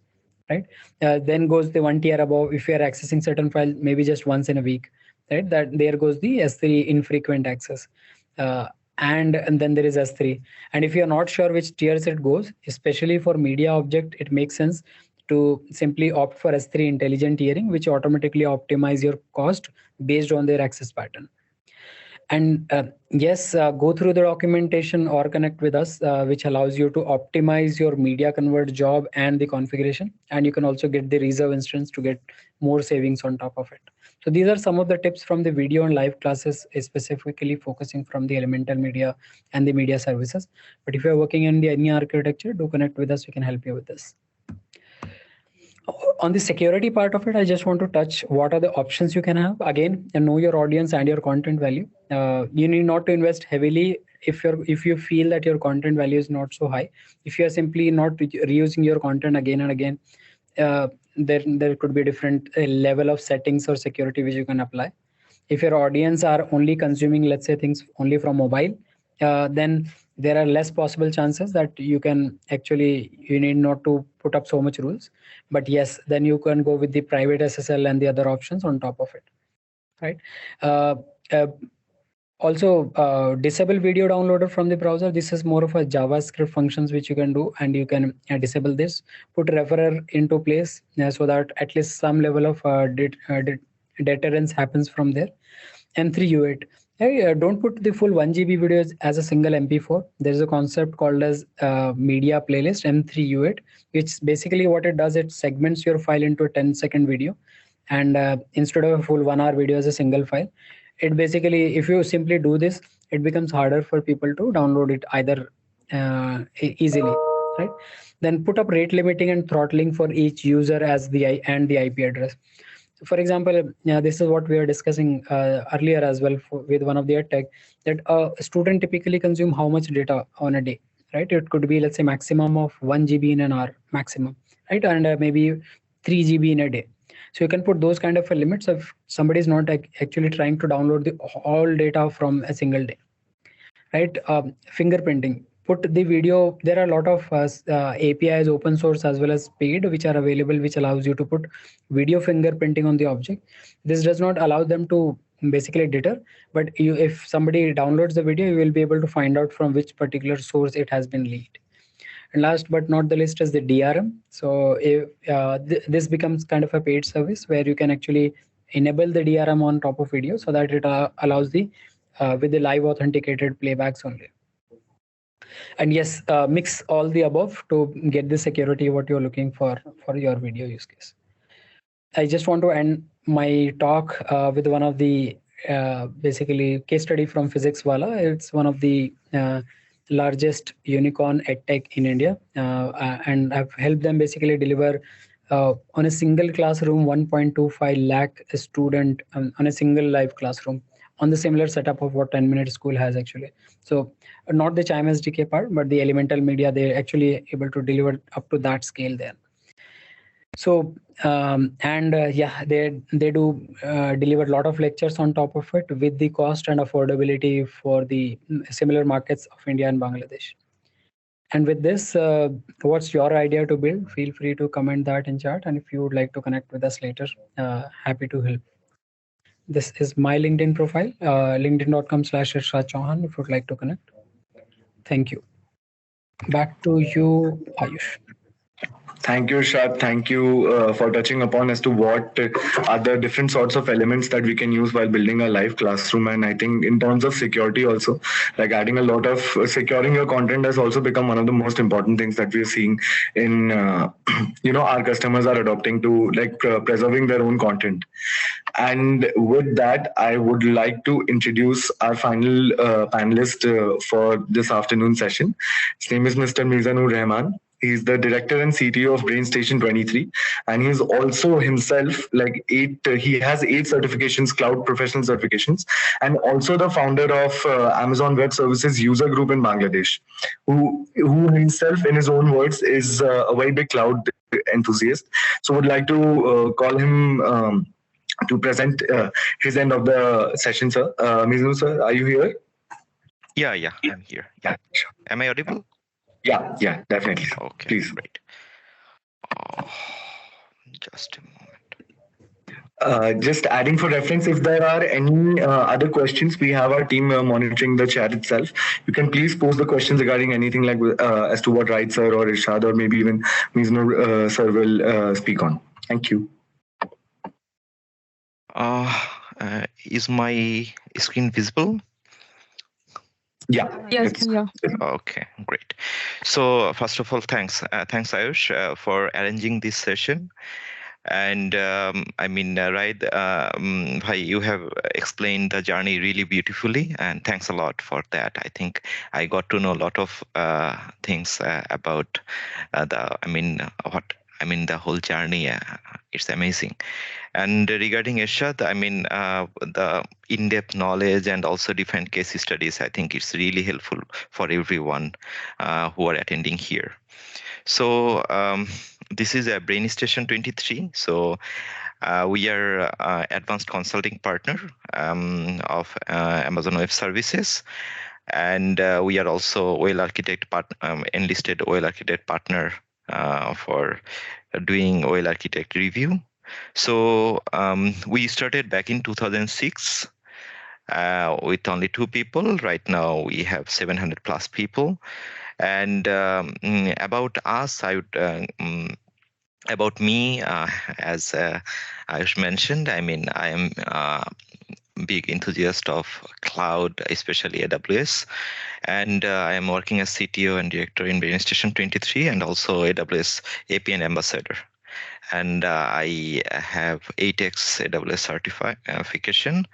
right? Then goes the one tier above. If you are accessing certain file maybe just once in a week, right, that there goes the S3 infrequent access, and then there is S3. And if you're not sure which tiers it goes, especially for media object, it makes sense to simply opt for S3 intelligent tiering, which automatically optimize your cost based on their access pattern. And yes, go through the documentation or connect with us, which allows you to optimize your media convert job and the configuration. And you can also get the reserve instance to get more savings on top of it. So these are some of the tips from the video and live classes, specifically focusing from the elemental media and the media services. But if you're working in the any architecture, do connect with us. We can help you with this. On the security part of it, I just want to touch what are the options you can have. Again, know your audience and your content value. You need not to invest heavily if you feel that your content value is not so high. If you are simply not reusing your content again and again, there could be different level of settings or security which you can apply. If your audience are only consuming, let's say, things only from mobile, then there are less possible chances that you need not to put up so much rules. But yes, then you can go with the private SSL and the other options on top of it, right? uh, uh, Also, disable video downloader from the browser. This is more of a JavaScript functions which you can do, and you can disable this. Put referrer into place so that at least some level of deterrence happens from there. M3U8. Hey, don't put the full 1 GB videos as a single MP4. There's a concept called as media playlist, M3U8, which basically what it does, it segments your file into a 10-second video. And instead of a full 1 hour video as a single file, it basically, if you simply do this, it becomes harder for people to download it either easily, right? Then put up rate limiting and throttling for each user as the IP address. For example, this is what we were discussing earlier as well with one of the tech, that a student typically consume how much data on a day, right? It could be, let's say, maximum of 1 GB in an hour maximum, right? And maybe 3 GB in a day. So you can put those kind of limits if somebody is not actually trying to download the all data from a single day, right? Fingerprinting. Put the video. There are a lot of APIs, open source as well as paid, which are available, which allows you to put video fingerprinting on the object. This does not allow them to basically deter, but if somebody downloads the video, you will be able to find out from which particular source it has been leaked. And last but not the least is the DRM. So if, this becomes kind of a paid service where you can actually enable the DRM on top of video so that it allows the with the live authenticated playbacks only. And yes, mix all the above to get the security what you're looking for your video use case. I just want to end my talk with one of the basically case study from Physics Wala. It's one of the largest unicorn edtech in India, and I've helped them basically deliver on a single classroom 1.25 lakh student on a single live classroom on the similar setup of what 10-minute school has actually. So not the Chime SDK part, but the elemental media, they're actually able to deliver up to that scale there. So yeah, they do deliver a lot of lectures on top of it with the cost and affordability for the similar markets of India and Bangladesh. And with this, what's your idea to build? Feel free to comment that in chat. And if you would like to connect with us later, happy to help. This is my LinkedIn profile, linkedin.com/Irshad Chauhan if you'd like to connect. Thank you. Back to you, Ayush. Thank you, Shad. Thank you for touching upon as to what are the different sorts of elements that we can use while building a live classroom. And I think in terms of security also, like adding a lot of securing your content has also become one of the most important things that we're seeing in, our customers are adopting to like preserving their own content. And with that, I would like to introduce our final panelist for this afternoon session. His name is Mr. Mizanur Rahman. He's the director and CTO of BrainStation 23, and he's also himself like he has 8 certifications, cloud professional certifications, and also the founder of Amazon Web Services user group in Bangladesh, who himself, in his own words, is a very big cloud enthusiast. So, would like to call him to present his end of the session, sir. Mizanur, sir, are you here? Yeah, I'm here. Yeah, sure. Am I audible? Yeah, definitely. Okay, please. Great. Just a moment. Just adding for reference, if there are any other questions, we have our team monitoring the chat itself. You can please post the questions regarding anything like as to what Right sir or Irshad or maybe even Mizanur sir will speak on. Thank you. Is my screen visible? Yeah. Yes. Yeah. Okay, great. So first of all, thanks Ayush for arranging this session. And Bhai, you have explained the journey really beautifully, and thanks a lot for that. I think I got to know a lot of things about the whole journey. It's amazing. And regarding Irshad, the in-depth knowledge and also different case studies, I think it's really helpful for everyone who are attending here. So this is a BrainStation 23. So we are advanced consulting partner of Amazon Web Services. And we are also enlisted OL Architect partner for doing OL Architect review. So we started back in 2006 with only 2 people. Right now we have 700 plus people. And about us, about me, as Ayush mentioned, I am big enthusiast of cloud, especially AWS, and I am working as CTO and director in BrainStation 23 and also AWS APN ambassador. And I have 8x AWS certification.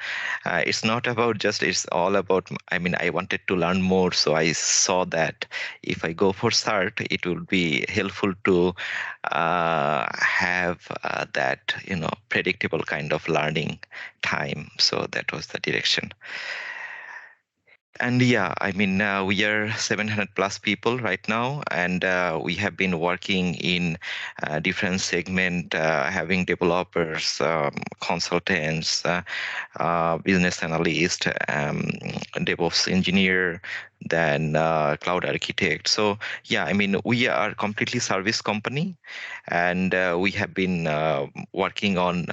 It's not about it's all about, I wanted to learn more. So I saw that if I go for cert, it will be helpful to have that, predictable kind of learning time. So that was the direction. And yeah, we are 700 plus people right now, and we have been working in different segment, having developers, consultants, business analyst, DevOps engineer, then cloud architect. So yeah, we are completely service company, and we have been working on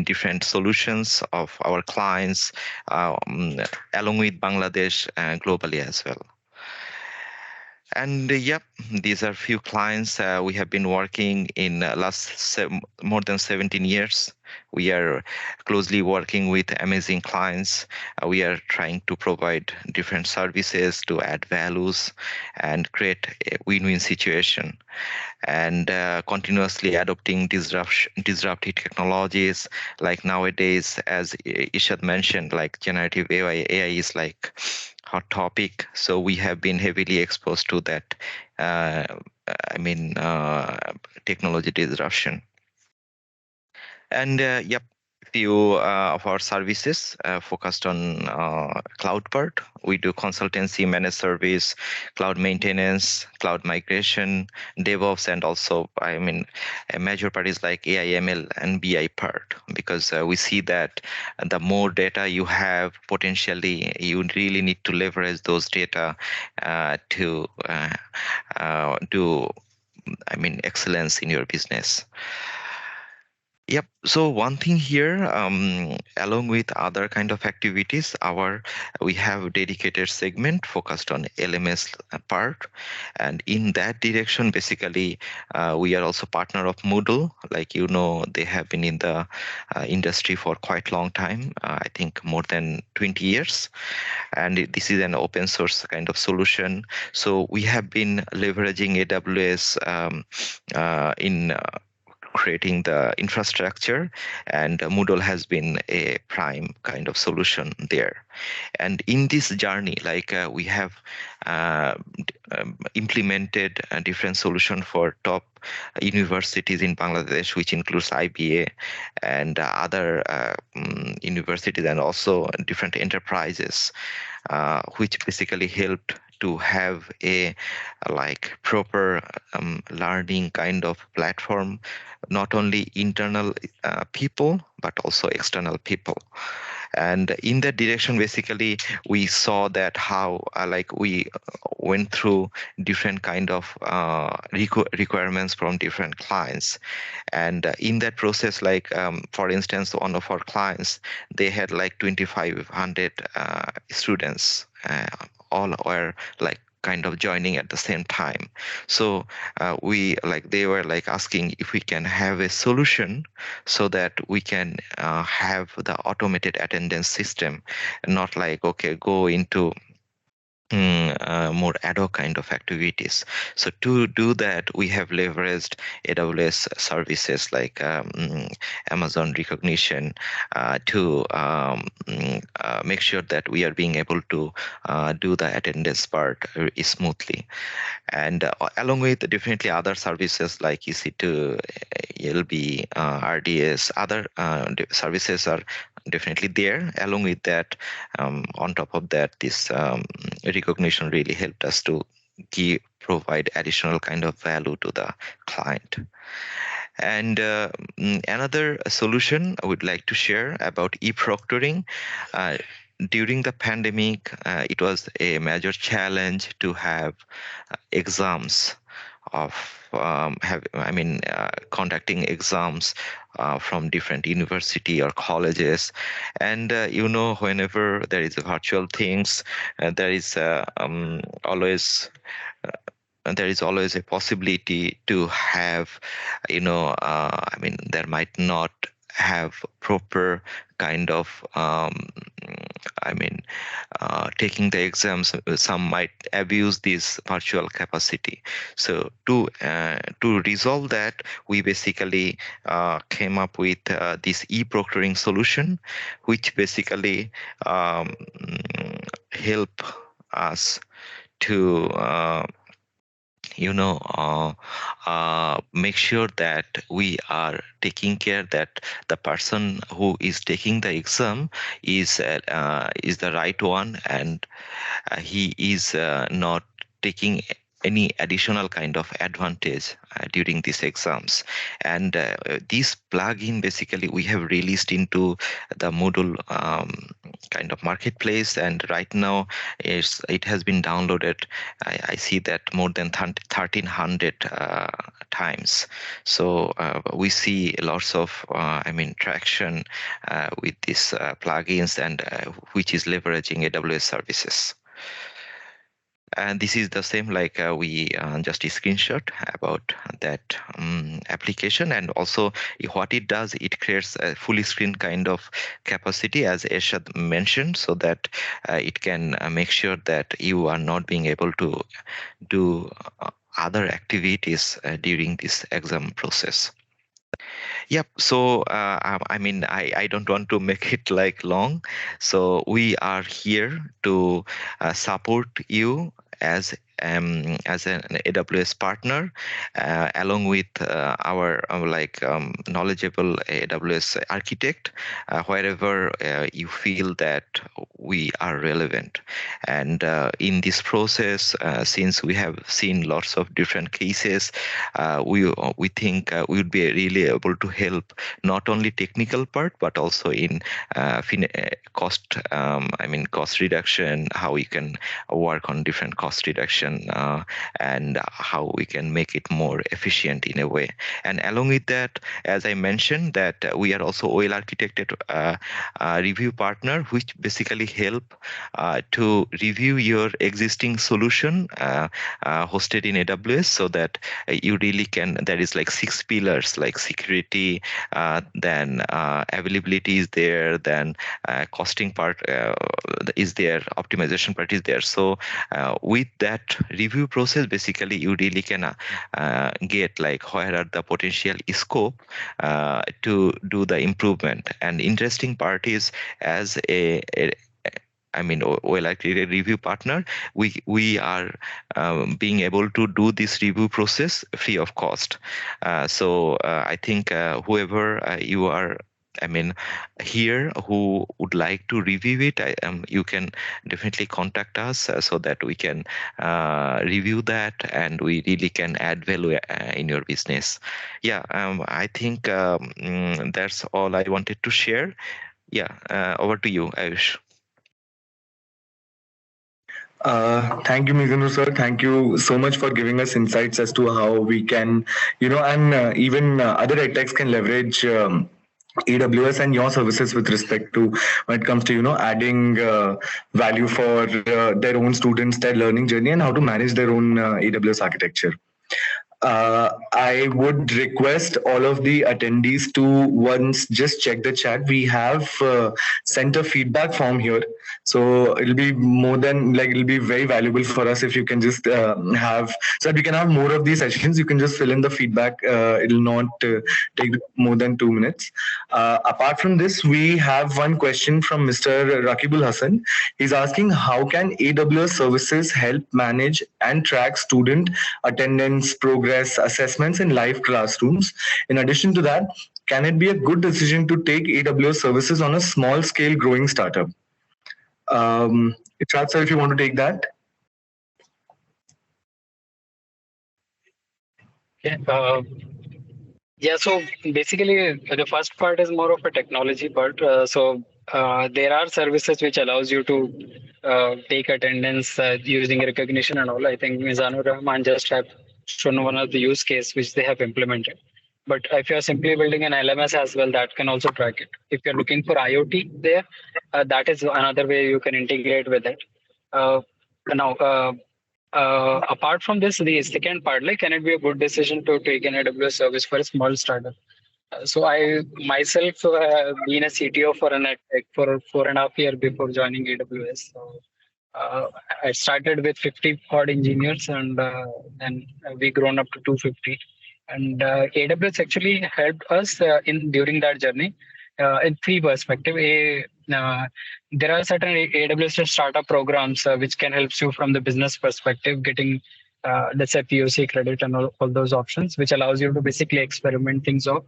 different solutions of our clients along with Bangladesh globally as well. And yep, these are few clients we have been working in more than 17 years. We are closely working with amazing clients. We are trying to provide different services to add values and create a win-win situation, and continuously adopting disruptive technologies. Like nowadays, as Ishad mentioned, like generative AI is like hot topic. So we have been heavily exposed to that. Uh, Technology disruption. And yep, few of our services focused on cloud part. We do consultancy, managed service, cloud maintenance, cloud migration, DevOps, and also, a major part is like AI, ML, and BI part, because we see that the more data you have, potentially you really need to leverage those data to do, excellence in your business. Yep. So one thing here, along with other kind of activities, we have dedicated segment focused on LMS part, and in that direction, basically, we are also partner of Moodle. Like they have been in the industry for quite long time. I think more than 20 years, and this is an open source kind of solution. So we have been leveraging AWS in creating the infrastructure, and Moodle has been a prime kind of solution there. And in this journey, we have implemented a different solution for top universities in Bangladesh, which includes IBA and other universities, and also different enterprises, which basically helped to have a proper learning kind of platform, not only internal people but also external people. And in that direction, basically, we saw that how we went through different kind of requirements from different clients. And in that process, for instance, one of our clients, they had 2,500 students, all were kind of joining at the same time. So they were asking if we can have a solution so that we can have the automated attendance system, not go into more ad hoc kind of activities. So to do that, we have leveraged AWS services like Amazon Recognition to make sure that we are being able to do the attendance part smoothly. And along with definitely other services like EC2, ELB, RDS, other services are definitely there. Along with that, on top of that, this recognition really helped us to provide additional kind of value to the client. And another solution I would like to share about e-proctoring. During the pandemic, it was a major challenge to have exams of conducting exams from different university or colleges. And whenever there is a virtual things, there is always a possibility to have, there might not have proper kind of taking the exams. Some might abuse this virtual capacity. So to resolve that, we basically came up with this e-proctoring solution, which basically help us to make sure that we are taking care that the person who is taking the exam is the right one, and he is not taking any additional kind of advantage during these exams. And this plugin basically we have released into the Moodle kind of marketplace, and right now it has been downloaded. I see that more than 1,300 times. So we see lots of traction with these plugins, and which is leveraging AWS services. And this is the same like we just a screenshot about that application. And also what it does, it creates a fully screen kind of capacity, as Ershad mentioned, so that it can make sure that you are not being able to do other activities during this exam process. Yep. So, I don't want to make it like long. So we are here to support you as an AWS partner, along with our knowledgeable AWS architect, wherever you feel that we are relevant. And in this process, since we have seen lots of different cases, we think we would be really able to help not only technical part but also in cost. Cost reduction, how we can work on different cost reduction, and how we can make it more efficient in a way. And along with that, as I mentioned, that we are also well architected review partner, which basically help to review your existing solution hosted in AWS, so that you really can. There is like 6 pillars like security, then availability is there, then costing part is there, optimization part is there. So with that review process, basically you really can get like where are the potential scope to do the improvement. And interesting part is, as like a review partner, we are being able to do this review process free of cost. So I think whoever you are, here who would like to review it, you can definitely contact us so that we can review that and we really can add value in your business. Yeah, I think that's all I wanted to share. Yeah, over to you, Ayush. Thank you, Mizanur sir. Thank you so much for giving us insights as to how we can, and even other edtechs can leverage AWS and your services with respect to when it comes to, adding value for their own students, their learning journey, and how to manage their own AWS architecture. I would request all of the attendees to once just check the chat. We have sent a feedback form here, so it'll be more than like it'll be very valuable for us if you can just have, so that we can have more of these sessions. You can just fill in the feedback. It'll not take more than 2 minutes. Apart from this, we have one question from Mr. Rakibul Hassan. He's asking, how can AWS services help manage and track student attendance, progress, assessments in live classrooms? In addition to that, can it be a good decision to take AWS services on a small scale growing startup? Ichad sir, if you want to take that. Yeah, so basically the first part is more of a technology part. There are services which allows you to take attendance using recognition and all. I think Mizanur Rahman just have shown one of the use case which they have implemented. But if you're simply building an LMS as well, that can also track it. If you're looking for IoT there, that is another way you can integrate with it. Now, apart from this, the second part, like, can it be a good decision to take an AWS service for a small startup? So I myself been a CTO for a NetTech for 4.5 years before joining AWS. So I started with 50 odd engineers, and then we grown up to 250. And AWS actually helped us in during that journey in three perspectives. There are certain AWS startup programs which can help you from the business perspective, getting let's say POC credit and all those options, which allows you to basically experiment things off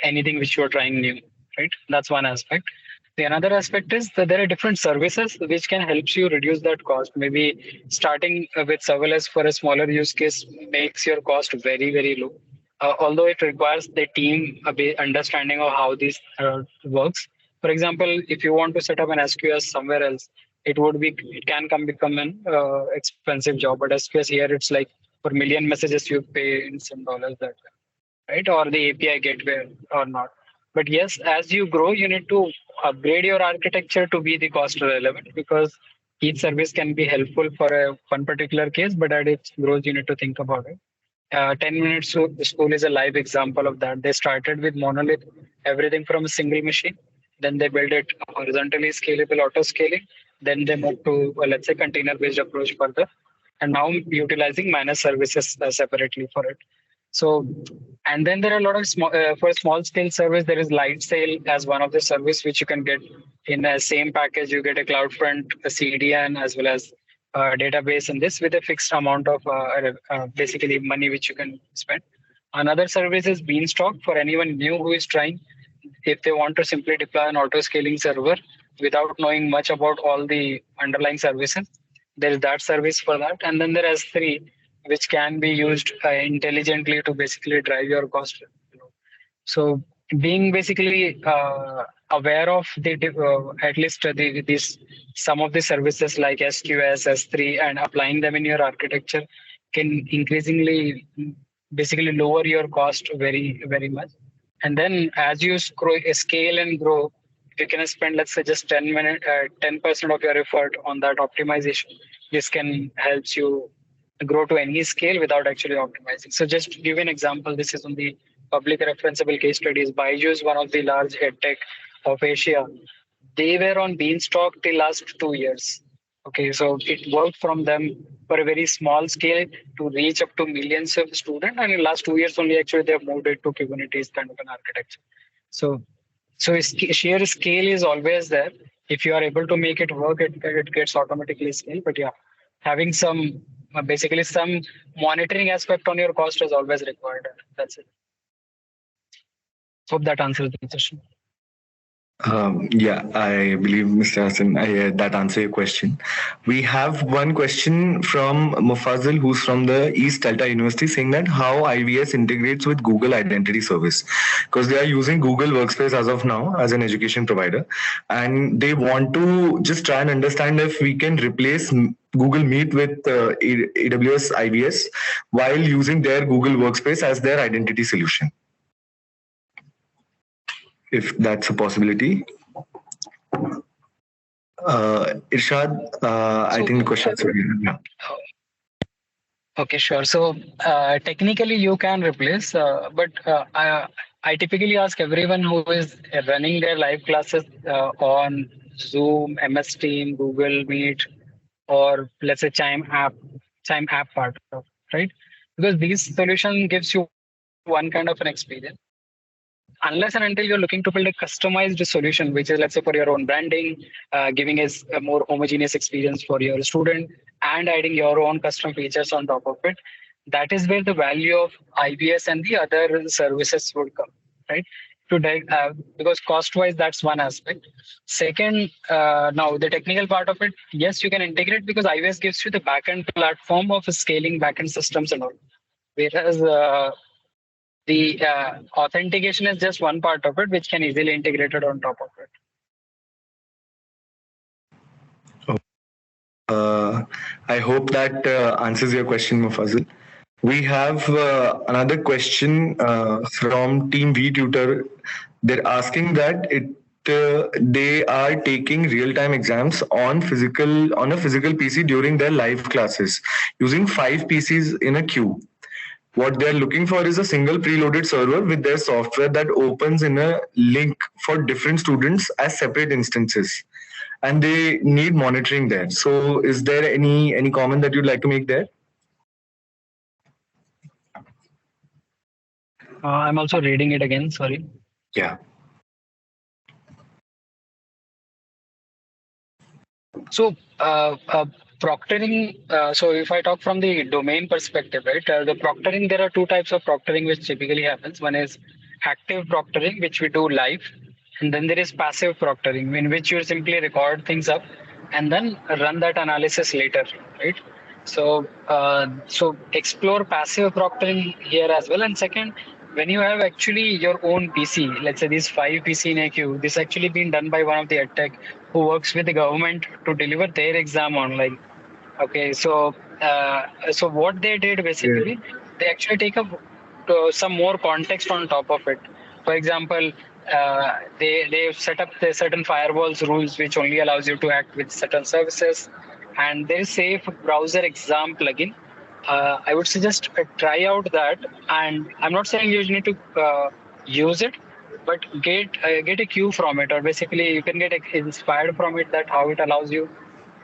anything which you're trying new, right? That's one aspect. The another aspect is that there are different services which can help you reduce that cost. Maybe starting with serverless for a smaller use case makes your cost very, very low. Although it requires the team a understanding of how this works. For example, if you want to set up an SQS somewhere else, it can become an expensive job. But SQS here, it's like for million messages you pay in some dollars that way, right? Or the API gateway or not. But yes, as you grow, you need to upgrade your architecture to be the cost relevant, because each service can be helpful for one particular case, but at its growth, you need to think about it. 10 minutes school is a live example of that. They started with monolith, everything from a single machine. Then they built it horizontally scalable, auto scaling. Then they moved to, let's say, container based approach further. And now utilizing managed services separately for it. So, and then there are a lot of small, for small scale service, there is light sale as one of the service which you can get in the same package. You get a CloudFront, a CDN, as well as database, and this with a fixed amount of basically money which you can spend. Another service is Beanstalk for anyone new who is trying. If they want to simply deploy an auto scaling server without knowing much about all the underlying services, there is that service for that. And then there is S3, which can be used intelligently to basically drive your cost. So being basically aware of the at least these some of the services like SQS, S3, and applying them in your architecture can increasingly basically lower your cost very, very much. And then as you scale and grow, you can spend, let's say, just 10% of your effort on that optimization. This can help you grow to any scale without actually optimizing. So just to give an example, this is on the public referenceable case studies. Byju is one of the large edtech of Asia. They were on Beanstalk till last 2 years. Okay, so it worked from them for a very small scale to reach up to millions of students. And in the last 2 years only, actually, they have moved it to Kubernetes kind of an architecture. So sheer scale is always there. If you are able to make it work, it gets automatically scaled. But yeah, having some basically some monitoring aspect on your cost is always required. That's it. Hope that answers the question. Yeah, I believe, Mr. Hassan, that answer your question. We have one question from Mufazzal, who's from the East Delta University, saying that how IVS integrates with Google Identity Service, because they are using Google Workspace as of now as an education provider, and they want to just try and understand if we can replace Google Meet with AWS IVS while using their Google Workspace as their identity solution, if that's a possibility. Irshad, I think the question is for you. Yeah. Okay, sure. So technically you can replace, but I typically ask everyone who is running their live classes on Zoom, MS Team, Google Meet, or let's say Chime app part of, right? Because these solution gives you one kind of an experience. Unless and until you're looking to build a customized solution, which is, let's say, for your own branding, giving us a more homogeneous experience for your student and adding your own custom features on top of it, that is where the value of IBS and the other services would come, right? Because cost-wise, that's one aspect. Second, now the technical part of it, yes, you can integrate because IBS gives you the backend platform of scaling backend systems and all. Whereas the authentication is just one part of it, which can easily integrate it on top of it. I hope that answers your question, Mufazzal. We have another question from Team vTutor. They're asking that they are taking real-time exams on a physical PC during their live classes using 5 PCs in a queue. What they're looking for is a single preloaded server with their software that opens in a link for different students as separate instances. And they need monitoring there. So is there any comment that you'd like to make there? I'm also reading it again, sorry. Yeah. So proctoring, so if I talk from the domain perspective, right, the proctoring, there are two types of proctoring which typically happens. One is active proctoring, which we do live. And then there is passive proctoring, in which you simply record things up and then run that analysis later, right? So so explore passive proctoring here as well. And second, when you have actually your own PC, let's say these 5 PC in a queue, this actually been done by one of the edtech who works with the government to deliver their exam online. Okay, so so what they did basically, they actually take up some more context on top of it. For example, they set up the certain firewalls rules which only allows you to act with certain services. and there is Safe Browser Exam plugin. I would suggest try out that. And I'm not saying you need to use it, but get a cue from it, or basically you can get inspired from it, that how it allows you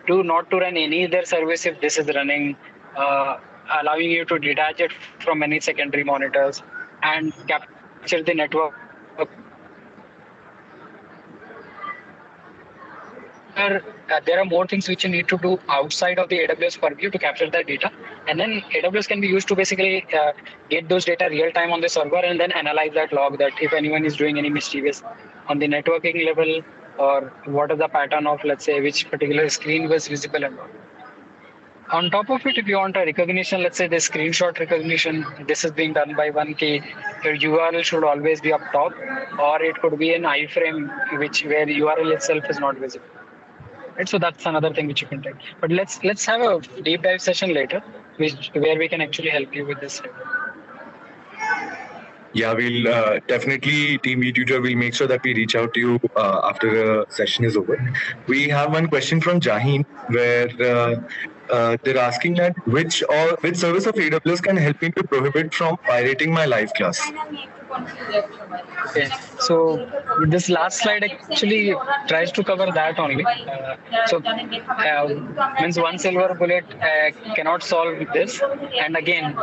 to not to run any other service if this is running, allowing you to detach it from any secondary monitors and capture the network. There are more things which you need to do outside of the AWS purview to capture that data. And then AWS can be used to basically get those data real time on the server and then analyze that log, that if anyone is doing any mischievous on the networking level, or what is the pattern of, let's say, which particular screen was visible and all. On top of it, if you want a recognition, let's say the screenshot recognition, this is being done by one key. Your URL should always be up top, or it could be an iframe where the URL itself is not visible. Right, so that's another thing which you can take. But let's have a deep dive session later, where we can actually help you with this. Yeah, we'll definitely, Team eTutor will make sure that we reach out to you after the session is over. We have one question from Jaheen, where they're asking that which service of AWS can help me to prohibit from pirating my live class? Okay, so this last slide actually tries to cover that only. Means one silver bullet cannot solve this. And again,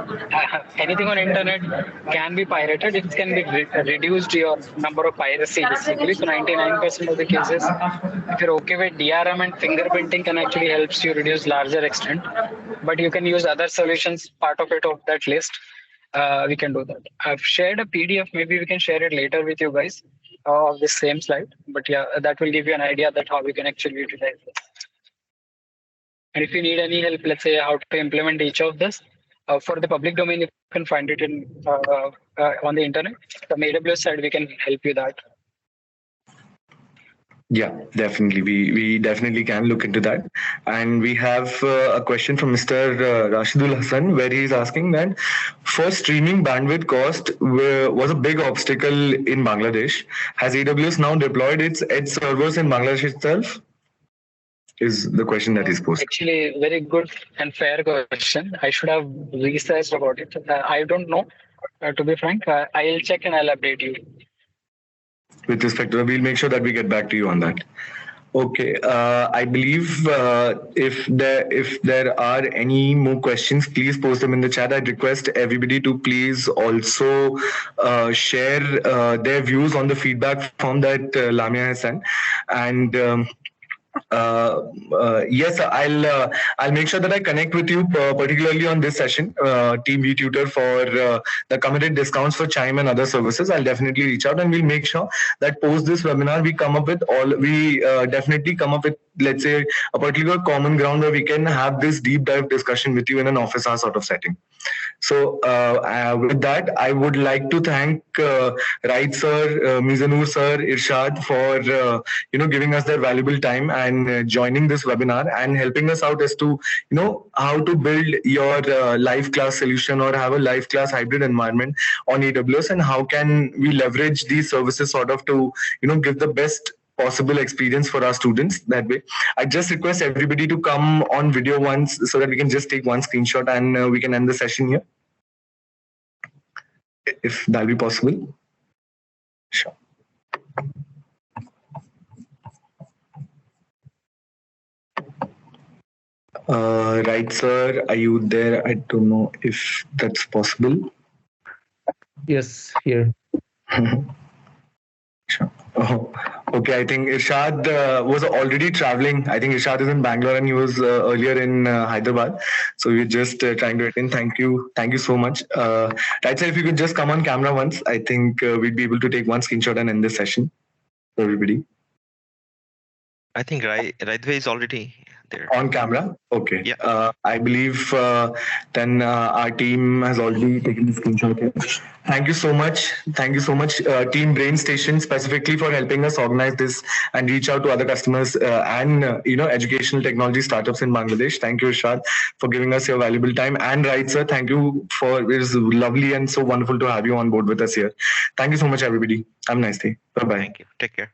anything on internet can be pirated. It can be reduced your number of piracy basically. So 99% of the cases, if you're okay with DRM and fingerprinting, can actually helps you reduce larger extent. But you can use other solutions, part of it of that list. We can do that. I've shared a PDF. Maybe we can share it later with you guys of the same slide. But yeah, that will give you an idea that how we can actually utilize this. And if you need any help, let's say how to implement each of this for the public domain, you can find it in on the internet. From AWS side, we can help you that. Yeah, definitely. We definitely can look into that. And we have a question from Mr. Rashidul Hassan, where he's asking that for streaming bandwidth cost was a big obstacle in Bangladesh. Has AWS now deployed its edge servers in Bangladesh itself? Is the question that is posed. Actually, very good and fair question. I should have researched about it. I don't know, to be frank. I'll check and I'll update you. With respect to that, we'll make sure that we get back to you on that. Okay, I believe if there are any more questions, please post them in the chat. I'd request everybody to please also share their views on the feedback form that Lamia has sent. And yes, I'll make sure that I connect with you particularly on this session, Team eTutor, for the committed discounts for Chime and other services. I'll definitely reach out, and we'll make sure that post this webinar we definitely come up with, let's say, a particular common ground where we can have this deep dive discussion with you in an office hour sort of setting. So with that, I would like to thank Raid sir, Mizanur sir, Irshad for giving us their valuable time and joining this webinar and helping us out as to how to build your live class solution or have a live class hybrid environment on AWS, and how can we leverage these services sort of to give the best possible experience for our students that way. I just request everybody to come on video once so that we can just take one screenshot and we can end the session here, if that'll be possible. Sure. Right, sir, are you there? I don't know if that's possible. Yes, here. Sure. Oh, okay. I think Irshad was already traveling. I think Irshad is in Bangalore and he was earlier in Hyderabad. So we're just trying to attend. Thank you so much. Right, sir, if you could just come on camera once, I think we'd be able to take one screenshot and end this session for everybody. I think Raidve is already there. On camera? Okay. Yeah. I believe then our team has already taken the screenshot here. Thank you so much. Thank you so much, Team Brain Station, specifically for helping us organize this and reach out to other customers and educational technology startups in Bangladesh. Thank you, Irshad, for giving us your valuable time. And Right, sir, thank you it was lovely and so wonderful to have you on board with us here. Thank you so much, everybody. Have a nice day. Bye-bye. Thank you. Take care.